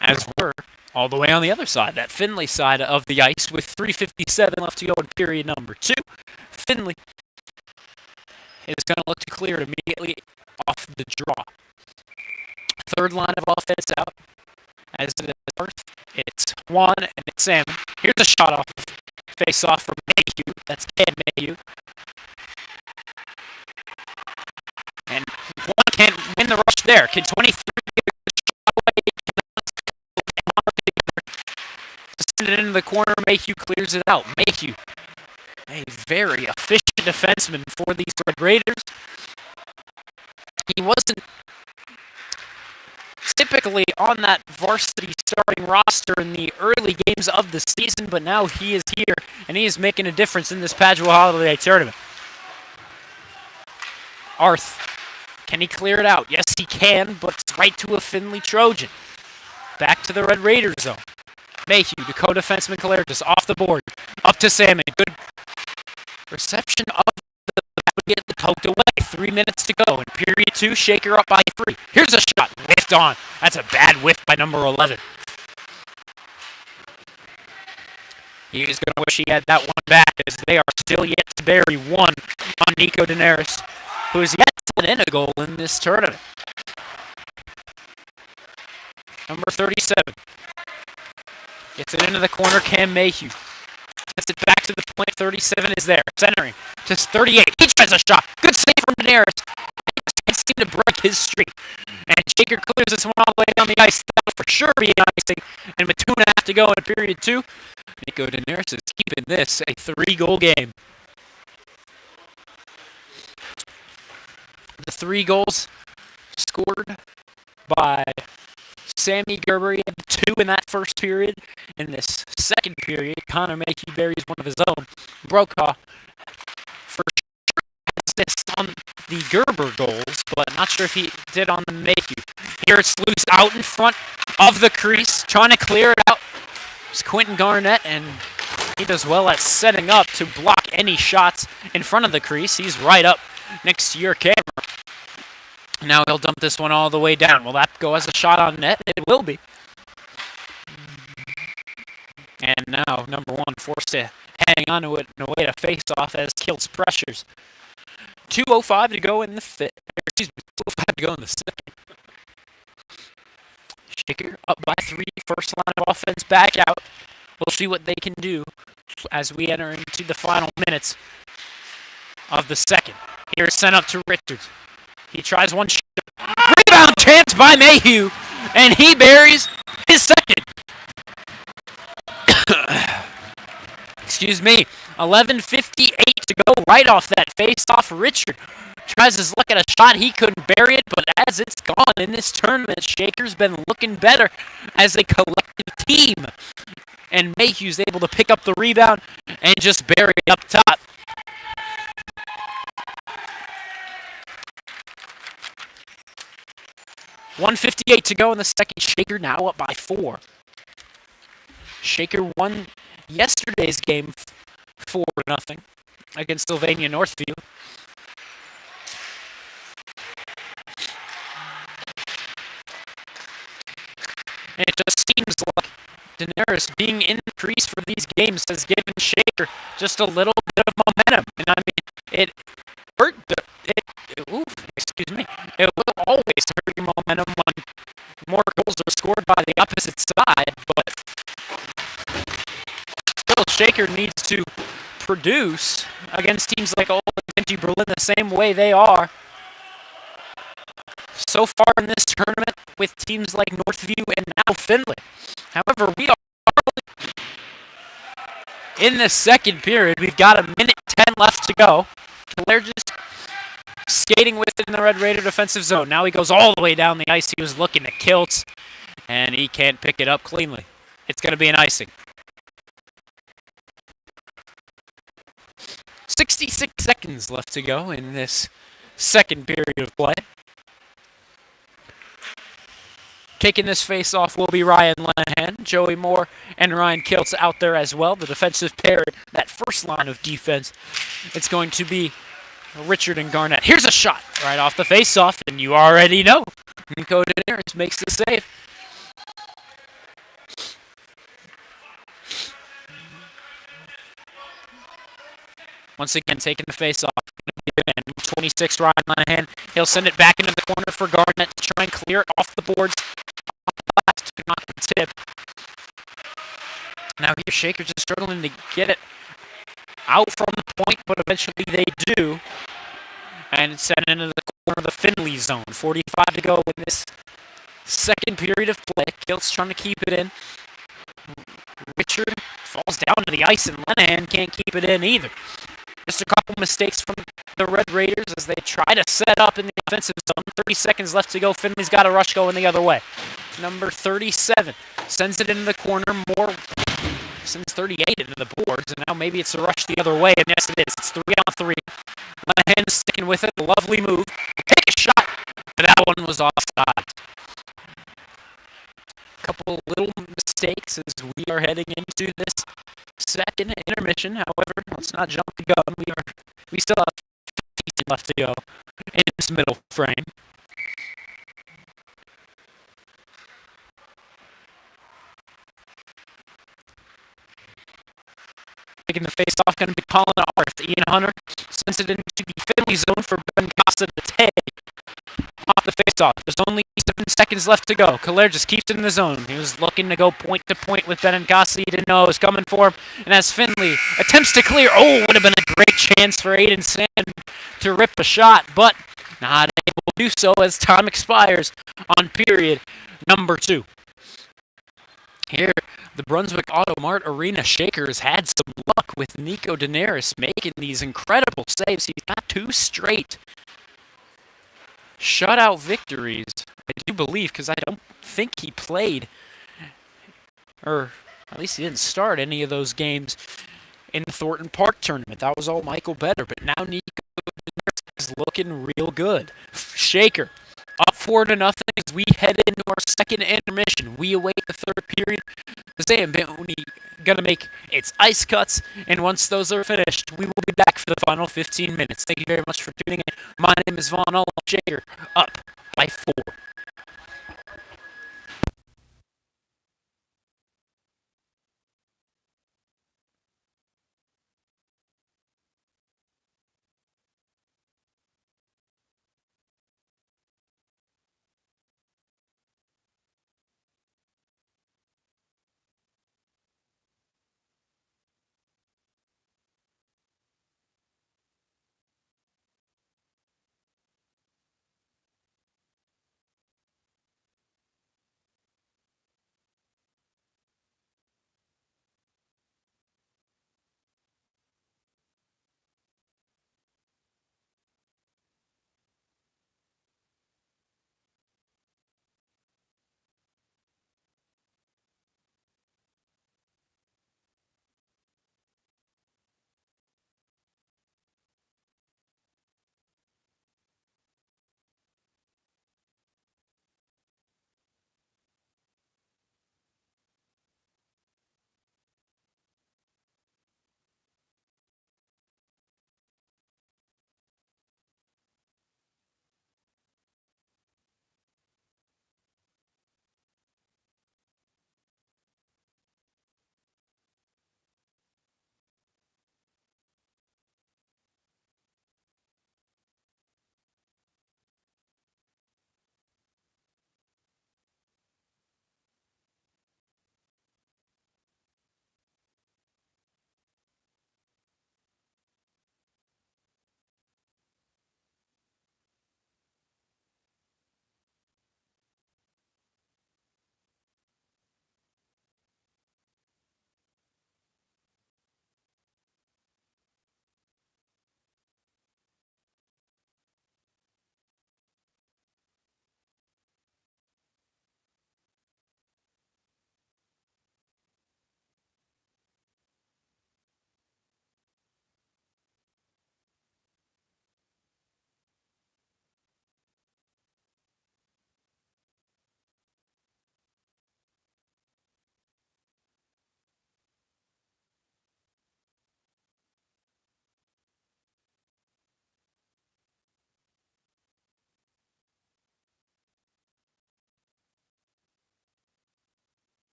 as we're all the way on the other side, that Findlay side of the ice, with 3:57 left to go in period number 2. Findlay is going to look to clear it immediately off the draw. Third line of offense out. As it is first, it's Juan and it's Sam. Here's a shot off, face off from Mayhew. That's Ken Mayhew. And Juan can't win the rush there. Can 23 get a shot away? Send it into the corner. Mayhew clears it out. Mayhew, a very efficient defenseman for these Red Raiders. He wasn't typically on that varsity starting roster in the early games of the season, but now he is here, and he is making a difference in this Padua Holiday Tournament. Arth, can he clear it out? Yes, he can, but it's right to a Findlay Trojan. Back to the Red Raiders zone. Mayhew, the co-defenseman Kalergis, off the board. Up to Salmon. Good reception of the get poked away. 3 minutes to go in period 2. Shaker up by 3. Here's a shot. Whiffed on. That's a bad whiff by number 11. He's going to wish he had that one back, as they are still yet to bury one on Nico Daenerys, who is yet to put in a goal in this tournament. Number 37. Gets it into the corner, Cam Mayhew. Gets it back to the point, 37 is there. Centering to 38. He tries a shot. Good save from Daenerys. Can't seem to break his streak. And Shaker clears this one all the way down the ice. That'll for sure be an icing. And with 2.5 to go in period 2, Nico Daenerys is keeping this a 3-goal game. The 3 goals scored by Sammy Gerber. He had 2 in that first period. In this second period, Connor Mayhew buries one of his own. Brokaw for sure assist on the Gerber goals, but not sure if he did on the Mayhew. Here it's loose out in front of the crease, trying to clear it out. It's Quentin Garnett, and he does well at setting up to block any shots in front of the crease. He's right up next to your camera. Now he'll dump this one all the way down. Will that go as a shot on net? It will be. And now, number 1 forced to hang on to it in a way to face off as kills pressures. 2:05 to go in the fifth. Excuse me, 2:05 to go in the second. Shaker up by 3. First line of offense back out. We'll see what they can do as we enter into the final minutes of the second. Here's sent up to Richards. He tries one shot. Rebound chance by Mayhew, and he buries his second. Excuse excuse me. 11:58 to go right off that face-off. Richard tries his luck at a shot. He couldn't bury it, but as it's gone in this tournament, Shaker's been looking better as a collective team. And Mayhew's able to pick up the rebound and just bury it up top. $1:58 to go in the second. Shaker now up by 4. Shaker won yesterday's game 4-0 against Sylvania Northview. And it just seems like Daenerys being in the crease for these games has given Shaker just a little bit of momentum. And I mean, it hurt it will always hurt your momentum when more goals are scored by the opposite side, but still Shaker needs to produce against teams like Old Genji Berlin the same way they are so far in this tournament with teams like Northview and now Findlay. However, we are in the second period. We've got 1:10 left to go. They're just skating with it in the Red Raider defensive zone. Now he goes all the way down the ice. He was looking at Kiltz, and he can't pick it up cleanly. It's going to be an icing. 66 seconds left to go in this second period of play. Kicking this face-off will be Ryan Lenahan, Joey Moore, and Ryan Kiltz out there as well. The defensive pair, that first line of defense, it's going to be Richard and Garnett. Here's a shot right off the face-off, and you already know. Nico Daenerys makes the save. Once again, taking the face-off. 26, Ryan Lenahan. He'll send it back into the corner for Garnett to try and clear it off the boards. Not the tip. Now here, Shaker's just struggling to get it out from the point, but eventually they do. And it's sent into the corner of the Findlay zone. 45 to go in this second period of play. Kilt's trying to keep it in. Richard falls down to the ice, and Lenahan can't keep it in either. Just a couple mistakes from the Red Raiders as they try to set up in the offensive zone. 30 seconds left to go. Findlay's got a rush going the other way. Number 37 sends it into the corner. Moore sends 38 into the boards, and now maybe it's a rush the other way. And yes, it is. It's 3-on-3. Lenahan sticking with it. Lovely move. Take a shot, but that one was offside. Couple little mistakes as we are heading into this second intermission. However, let's not jump the gun. We still have 50 left to go in this middle frame. Taking the face-off, going to be Colin Arth. Ian Hunter sends it into the Findlay zone for Ben Costa to take. Off the face-off. There's only 7 seconds left to go. Killer just keeps it in the zone. He was looking to go point to point with Benincasa. He didn't know it was coming for him. And as Findlay attempts to clear, would have been a great chance for Aiden Sand to rip a shot, but not able to do so as time expires on period number 2. Here, the Brunswick Auto Mart Arena Shakers had some luck with Nico Daenerys making these incredible saves. He's got 2 straight shutout victories, I do believe, because I don't think he played, or at least he didn't start any of those games in the Thornton Park tournament. That was all Michael Better, but now Nico is looking real good. Shaker up 4-0 as we head into our second intermission. We await the third period. The Zamboni going to make its ice cuts, and once those are finished, we will be back for the final 15 minutes. Thank you very much for tuning in. My name is Vaughn Olaf. Shaker up by 4.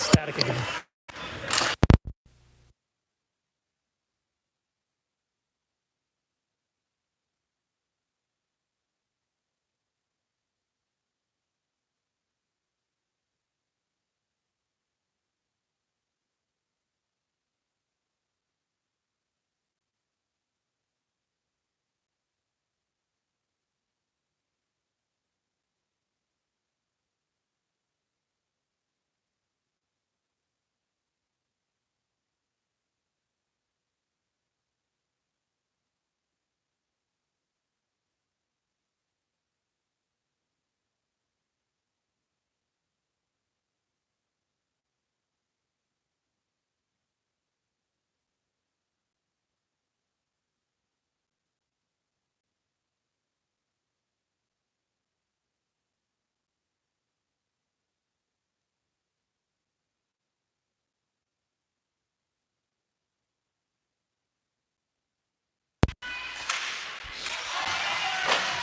Static again.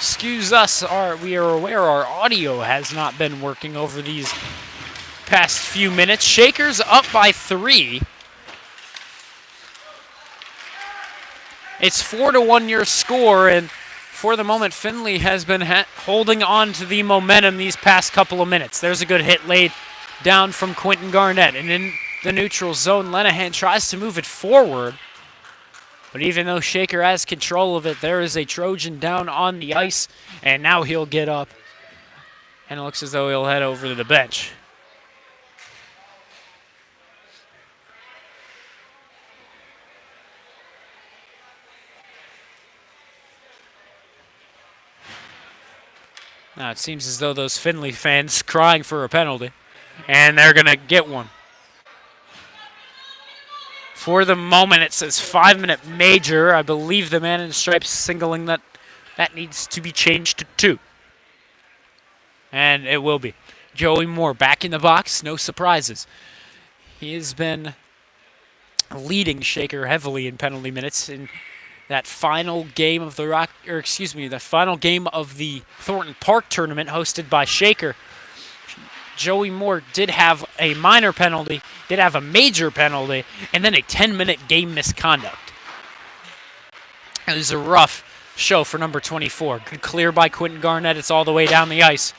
Excuse us, we are aware our audio has not been working over these past few minutes. Shaker's up by 3. It's 4-1 your score, and for the moment, Findlay has been holding on to the momentum these past couple of minutes. There's a good hit laid down from Quentin Garnett, and in the neutral zone, Lenahan tries to move it forward. But even though Shaker has control of it, there is a Trojan down on the ice, and now he'll get up. And it looks as though he'll head over to the bench. Now it seems as though those Findlay fans crying for a penalty, and they're going to get one. For the moment, it says 5-minute major. I believe the man in stripes signaling that needs to be changed to 2. And it will be. Joey Moore back in the box, no surprises. He has been leading Shaker heavily in penalty minutes in that final game of the final game of the Thornton Park tournament hosted by Shaker. Joey Moore did have a minor penalty, did have a major penalty, and then a 10-minute game misconduct. It was a rough show for number 24. Good clear by Quentin Garnett. It's all the way down the ice.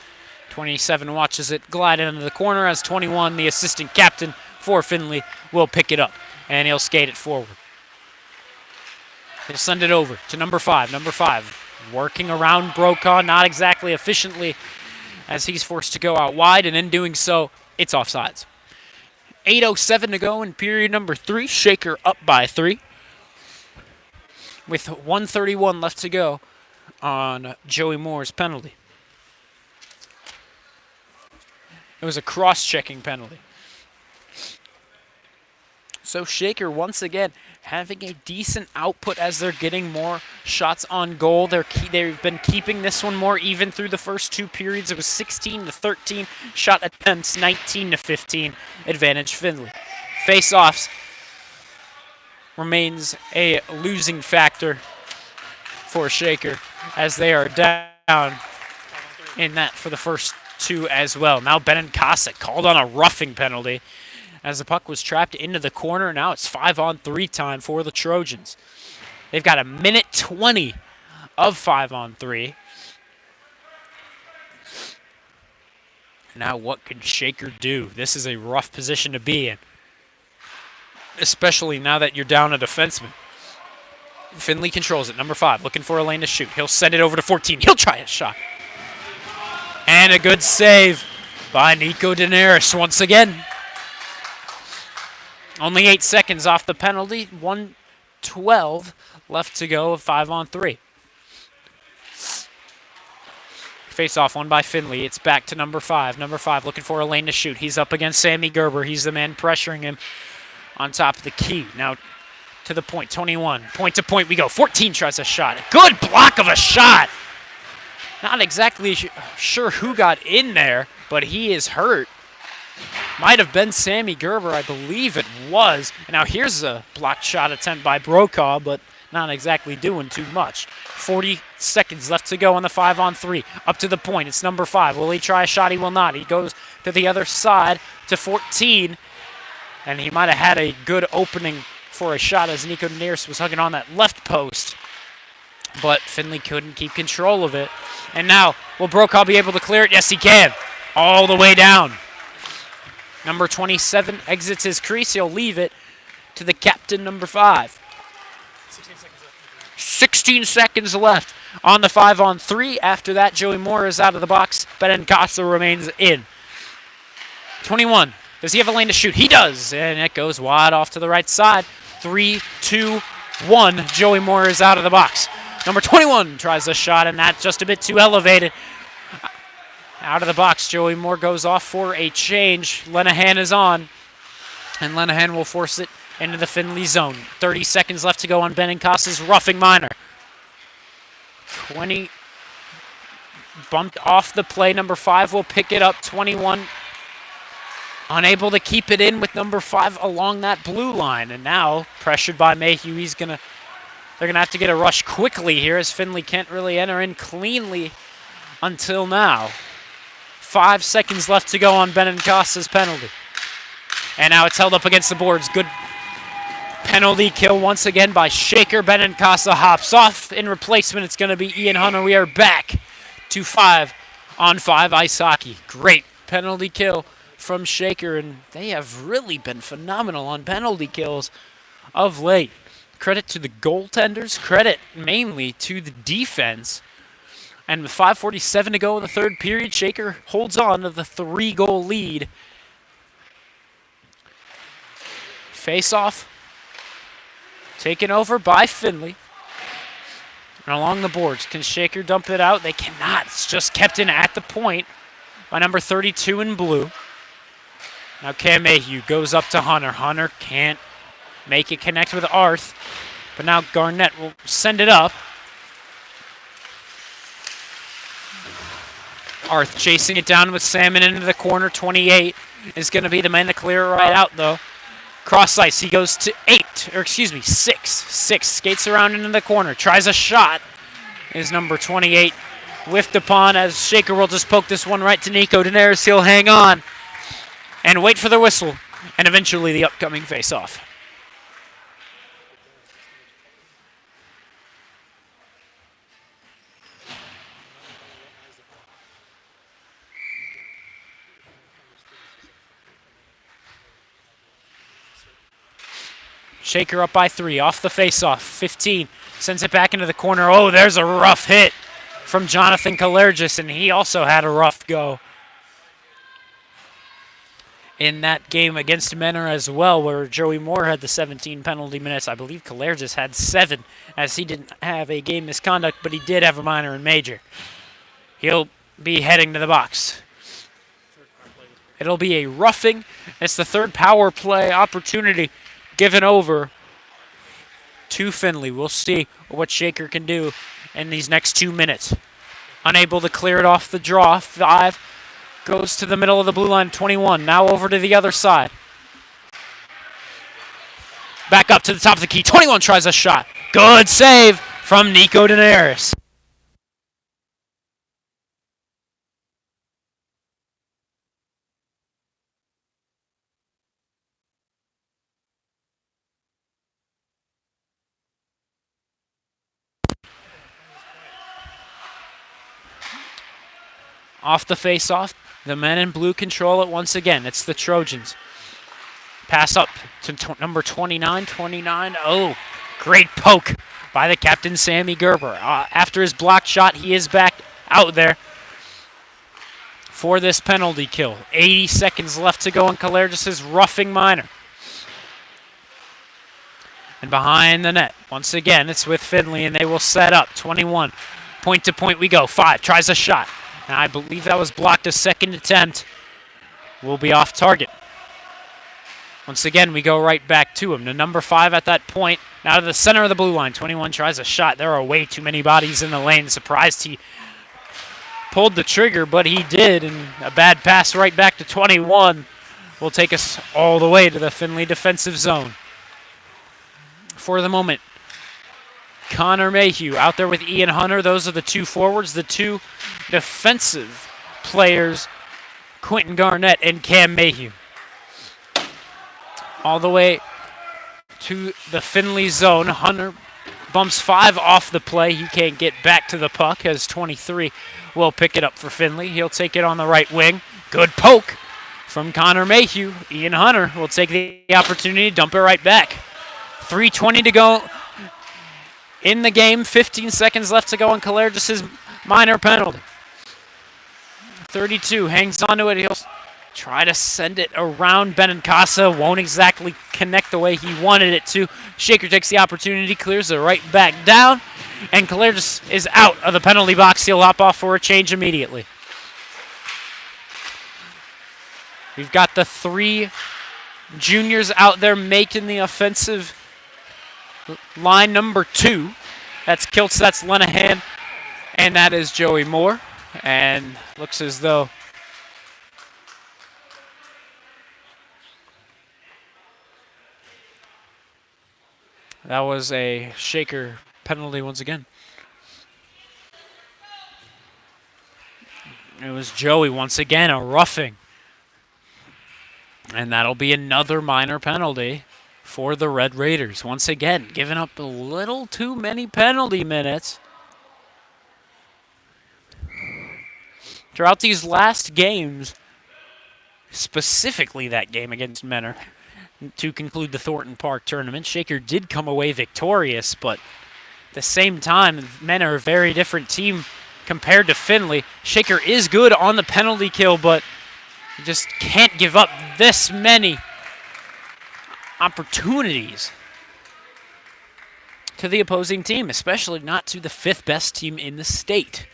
27 watches it glide into the corner as 21, the assistant captain for Findlay, will pick it up, and he'll skate it forward. He'll send it over to number 5. Number 5 working around Brokaw, not exactly efficiently, as he's forced to go out wide, and in doing so, it's offsides. 8:07 to go in period number 3. Shaker up by 3. With 1:31 left to go on Joey Moore's penalty. It was a cross-checking penalty. So Shaker once again having a decent output as they're getting more shots on goal. They've been keeping this one more even through the first 2 periods. It was 16-13 shot attempts, 19-15 advantage Findlay. Face-offs remains a losing factor for Shaker as they are down in that for the first 2 as well. Now Benin Cossack called on a roughing penalty as the puck was trapped into the corner. Now it's 5-on-3 time for the Trojans. They've got a minute 20 of 5-on-3. Now what can Shaker do? This is a rough position to be in, especially now that you're down a defenseman. Findlay controls it. Number 5 looking for a lane to shoot. He'll send it over to 14. He'll try a shot. And a good save by Nico Daenerys once again. Only 8 seconds off the penalty. 1:12 left to go of 5-on-3. Face-off won by Findlay. It's back to number 5. Number 5 looking for a lane to shoot. He's up against Sammy Gerber. He's the man pressuring him on top of the key. Now to the point. 21. Point to point we go. 14 tries a shot. Good block of a shot. Not exactly sure who got in there, but he is hurt. Might have been Sammy Gerber, I believe it was. And now here's a blocked shot attempt by Brokaw, but not exactly doing too much. 40 seconds left to go on the 5-on-3. Up to the point. It's number 5. Will he try a shot? He will not. He goes to the other side to 14. And he might have had a good opening for a shot as Nico Daenerys was hugging on that left post. But Findlay couldn't keep control of it. And now, will Brokaw be able to clear it? Yes, he can. All the way down. Number 27 exits his crease. He'll leave it to the captain, number 5. 16 seconds left on the 5-on-3. After that, Joey Moore is out of the box. Benincasa remains in. 21. Does he have a lane to shoot? He does. And it goes wide off to the right side. 3, 2, 1. Joey Moore is out of the box. Number 21 tries a shot, and that's just a bit too elevated. Out of the box, Joey Moore goes off for a change. Lenahan is on, and Lenahan will force it into the Findlay zone. 30 seconds left to go on Benincasa's roughing minor. 20 bumped off the play. Number 5 will pick it up. 21 unable to keep it in with number 5 along that blue line. And now, pressured by Mayhew, they're going to have to get a rush quickly here as Findlay can't really enter in cleanly until now. 5 seconds left to go on Benincasa's penalty. And now it's held up against the boards. Good penalty kill once again by Shaker. Benincasa hops off. In replacement, it's going to be Ian Hunter. We are back to 5-on-5 ice hockey. Great penalty kill from Shaker, and they have really been phenomenal on penalty kills of late. Credit to the goaltenders, credit mainly to the defense. And with 5:47 to go in the third period, Shaker holds on to the 3-goal lead. Face-off taken over by Findlay. And along the boards, can Shaker dump it out? They cannot. It's just kept in at the point by number 32 in blue. Now Cam Mayhew goes up to Hunter. Hunter can't make it connect with Arth. But now Garnett will send it up. Arth chasing it down with Salmon into the corner. 28 is going to be the man to clear it right out, though. Cross ice, he goes to 6. 6 skates around into the corner. Tries a shot. Is number 28 whiffed upon as Shaker will just poke this one right to Nico Daenerys. He'll hang on and wait for the whistle and eventually the upcoming face-off. Shaker up by 3, off the face-off. 15 sends it back into the corner. Oh, there's a rough hit from Jonathan Kalergis, and he also had a rough go in that game against Menor as well, where Joey Moore had the 17 penalty minutes. I believe Kalergis had 7, as he didn't have a game misconduct, but he did have a minor and major. He'll be heading to the box. It'll be a roughing. It's the third power play opportunity given over to Findlay. We'll see what Shaker can do in these next 2 minutes. Unable to clear it off the draw. 5 goes to the middle of the blue line. 21 now over to the other side. Back up to the top of the key. 21 tries a shot. Good save from Nico Daenerys. Off the face-off, the men in blue control it once again. It's the Trojans. Pass up to number 29. 29, oh, great poke by the captain, Sammy Gerber. After his blocked shot, he is back out there for this penalty kill. 80 seconds left to go in Kalergis' roughing minor. And behind the net, once again, it's with Findlay, and they will set up. 21, point to point we go. 5 tries a shot. Now, I believe that was blocked. A second attempt will be off target. Once again, we go right back to him. The number 5 at that point. Now to the center of the blue line. 21 tries a shot. There are way too many bodies in the lane. Surprised he pulled the trigger, but he did. And a bad pass right back to 21 will take us all the way to the Findlay defensive zone. For the moment, Connor Mayhew out there with Ian Hunter. Those are the two forwards, the two defensive players, Quentin Garnett and Cam Mayhew. All the way to the Findlay zone. Hunter bumps 5 off the play. He can't get back to the puck as 23 will pick it up for Findlay. He'll take it on the right wing. Good poke from Connor Mayhew. Ian Hunter will take the opportunity to dump it right back. 3:20 to go in the game. 15 seconds left to go, and Calais just his minor penalty. 32 hangs onto it. He'll try to send it around. Benincasa won't exactly connect the way he wanted it to. Shaker takes the opportunity, clears it right back down, and Calais just is out of the penalty box. He'll hop off for a change immediately. We've got the 3 juniors out there making the offensive line. Number 2, that's Kiltz, that's Lenahan, and that is Joey Moore. And looks as though that was a Shaker penalty once again. It was Joey once again, a roughing. And that'll be another minor penalty for the Red Raiders. Once again, giving up a little too many penalty minutes. Throughout these last games, specifically that game against Menor, to conclude the Thornton Park tournament, Shaker did come away victorious, but at the same time, Menor are a very different team compared to Findlay. Shaker is good on the penalty kill, but you just can't give up this many opportunities to the opposing team, especially not to the 5th best team in the state.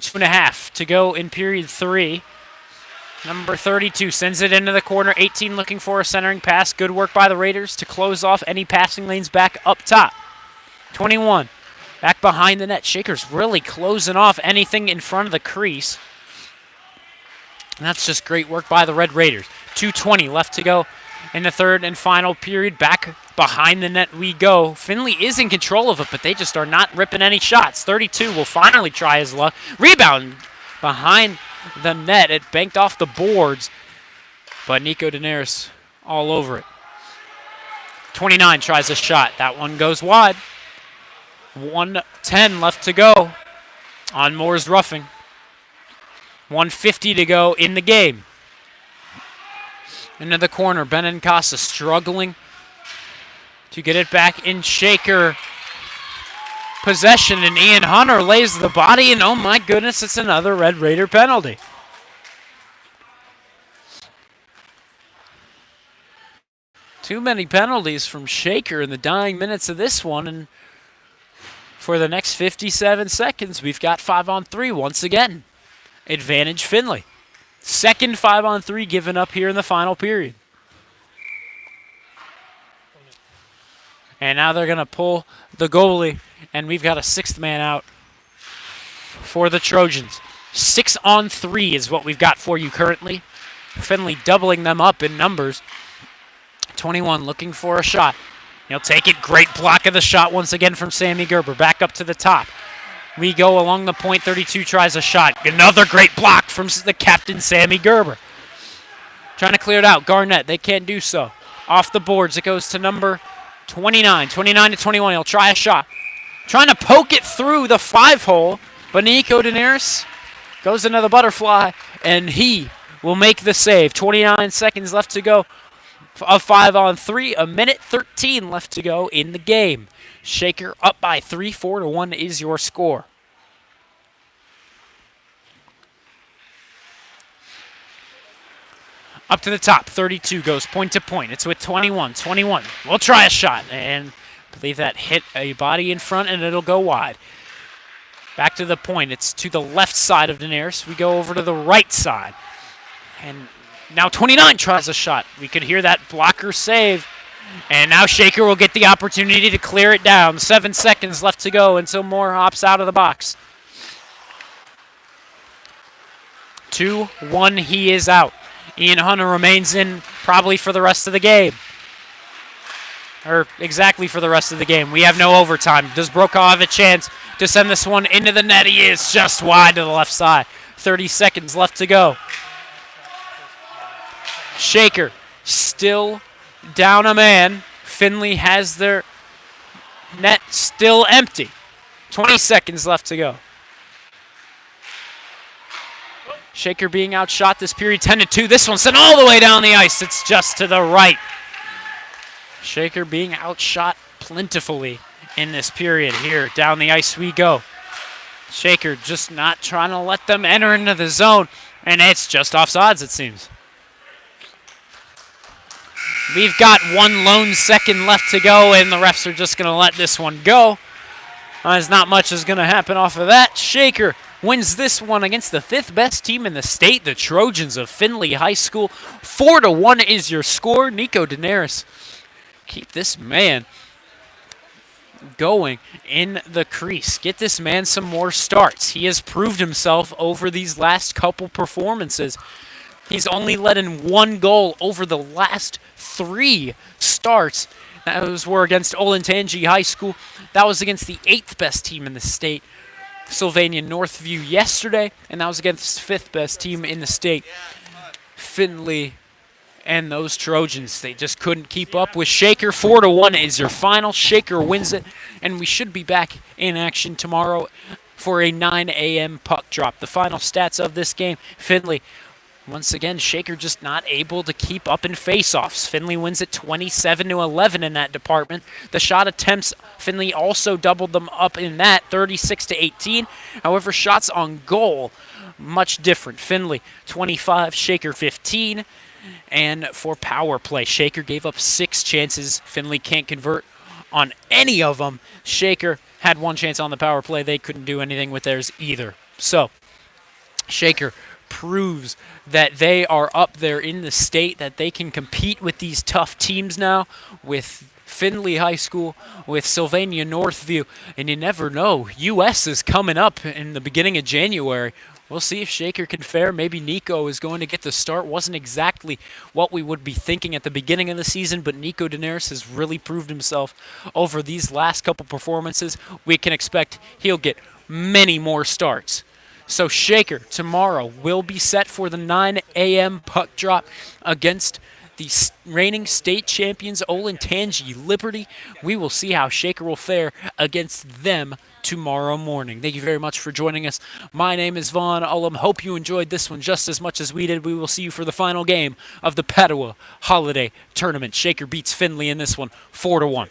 2.5 to go in period 3. Number 32 sends it into the corner. 18 looking for a centering pass. Good work by the Raiders to close off any passing lanes back up top. 21 back behind the net. Shaker's really closing off anything in front of the crease. And that's just great work by the Red Raiders. 2:20 left to go in the third and final period. Back behind the net we go. Findlay is in control of it, but they just are not ripping any shots. 32 will finally try his luck. Rebound behind the net. It banked off the boards, but Nico Daenerys all over it. 29 tries a shot. That one goes wide. 1:10 left to go on Moore's roughing. 1:50 to go in the game. Into the corner, Benincasa struggling to get it back in Shaker possession, and Ian Hunter lays the body, and oh my goodness, it's another Red Raider penalty. Too many penalties from Shaker in the dying minutes of this one, and for the next 57 seconds, we've got 5-on-3 once again. Advantage Findlay. Second 5-on-3 given up here in the final period. And now they're going to pull the goalie, and we've got a 6th man out for the Trojans. 6-on-3 is what we've got for you currently. Findlay doubling them up in numbers. 21 looking for a shot. He'll take it. Great block of the shot once again from Sammy Gerber. Back up to the top. We go along the point. 32 tries a shot. Another great block from the captain, Sammy Gerber. Trying to clear it out. Garnett, they can't do so. Off the boards, it goes to number 29. 29 to 21. He'll try a shot. Trying to poke it through the 5-hole, but Nico Daenerys goes into the butterfly, and he will make the save. 29 seconds left to go of 5-on-3. 1:13 left to go in the game. Shaker up by 3, 4-1 is your score. Up to the top, 32 goes point to point. It's with 21. 21 will try a shot, and I believe that hit a body in front, and it'll go wide. Back to the point. It's to the left side of Daenerys. We go over to the right side. And now 29 tries a shot. We could hear that blocker save. And now Shaker will get the opportunity to clear it down. 7 seconds left to go until Moore hops out of the box. 2-1, he is out. Ian Hunter remains in probably for the rest of the game. or exactly for the rest of the game. We have no overtime. Does Brokaw have a chance to send this one into the net? He is just wide to the left side. 30 seconds left to go. Shaker still down a man. Findlay has their net still empty. 20 seconds left to go. Shaker being outshot this period 10-2. This one sent all the way down the ice. It's just to the right. Shaker being outshot plentifully in this period here. Down the ice we go. Shaker just not trying to let them enter into the zone. And it's just offsides, it seems. We've got 1 lone second left to go, and the refs are just going to let this one go. There's not much is going to happen off of that. Shaker wins this one against the 5th best team in the state, the Trojans of Findlay High School. 4-1 is your score. Nico Daenerys, keep this man going in the crease. Get this man some more starts. He has proved himself over these last couple performances. He's only let in 1 goal over the last 3 starts. Those were against Olentangy High School. That was against the 8th best team in the state, Sylvania Northview, yesterday, and that was against the 5th best team in the state, Findlay. And those Trojans, they just couldn't keep up with Shaker. 4-1 is your final. Shaker wins it, and we should be back in action tomorrow for a 9 a.m. puck drop. The final stats of this game, Findlay, once again, Shaker just not able to keep up in faceoffs. Findlay wins it 27-11 in that department. The shot attempts, Findlay also doubled them up in that, 36-18. However, shots on goal, much different. Findlay 25, Shaker 15. And for power play, Shaker gave up 6 chances. Findlay can't convert on any of them. Shaker had 1 chance on the power play. They couldn't do anything with theirs either. So, Shaker proves that they are up there in the state, that they can compete with these tough teams now, with Findlay High School, with Sylvania Northview, and you never know. US is coming up in the beginning of January. We'll see if Shaker can fare. Maybe Nico is going to get the start. Wasn't exactly what we would be thinking at the beginning of the season, but Nico Daenerys has really proved himself over these last couple performances. We can expect he'll get many more starts. So Shaker tomorrow will be set for the 9 a.m. puck drop against the reigning state champions Olentangy Liberty. We will see how Shaker will fare against them tomorrow morning. Thank you very much for joining us. My name is Vaughn Ullum. Hope you enjoyed this one just as much as we did. We will see you for the final game of the Padua Holiday Tournament. Shaker beats Findlay in this one 4-1.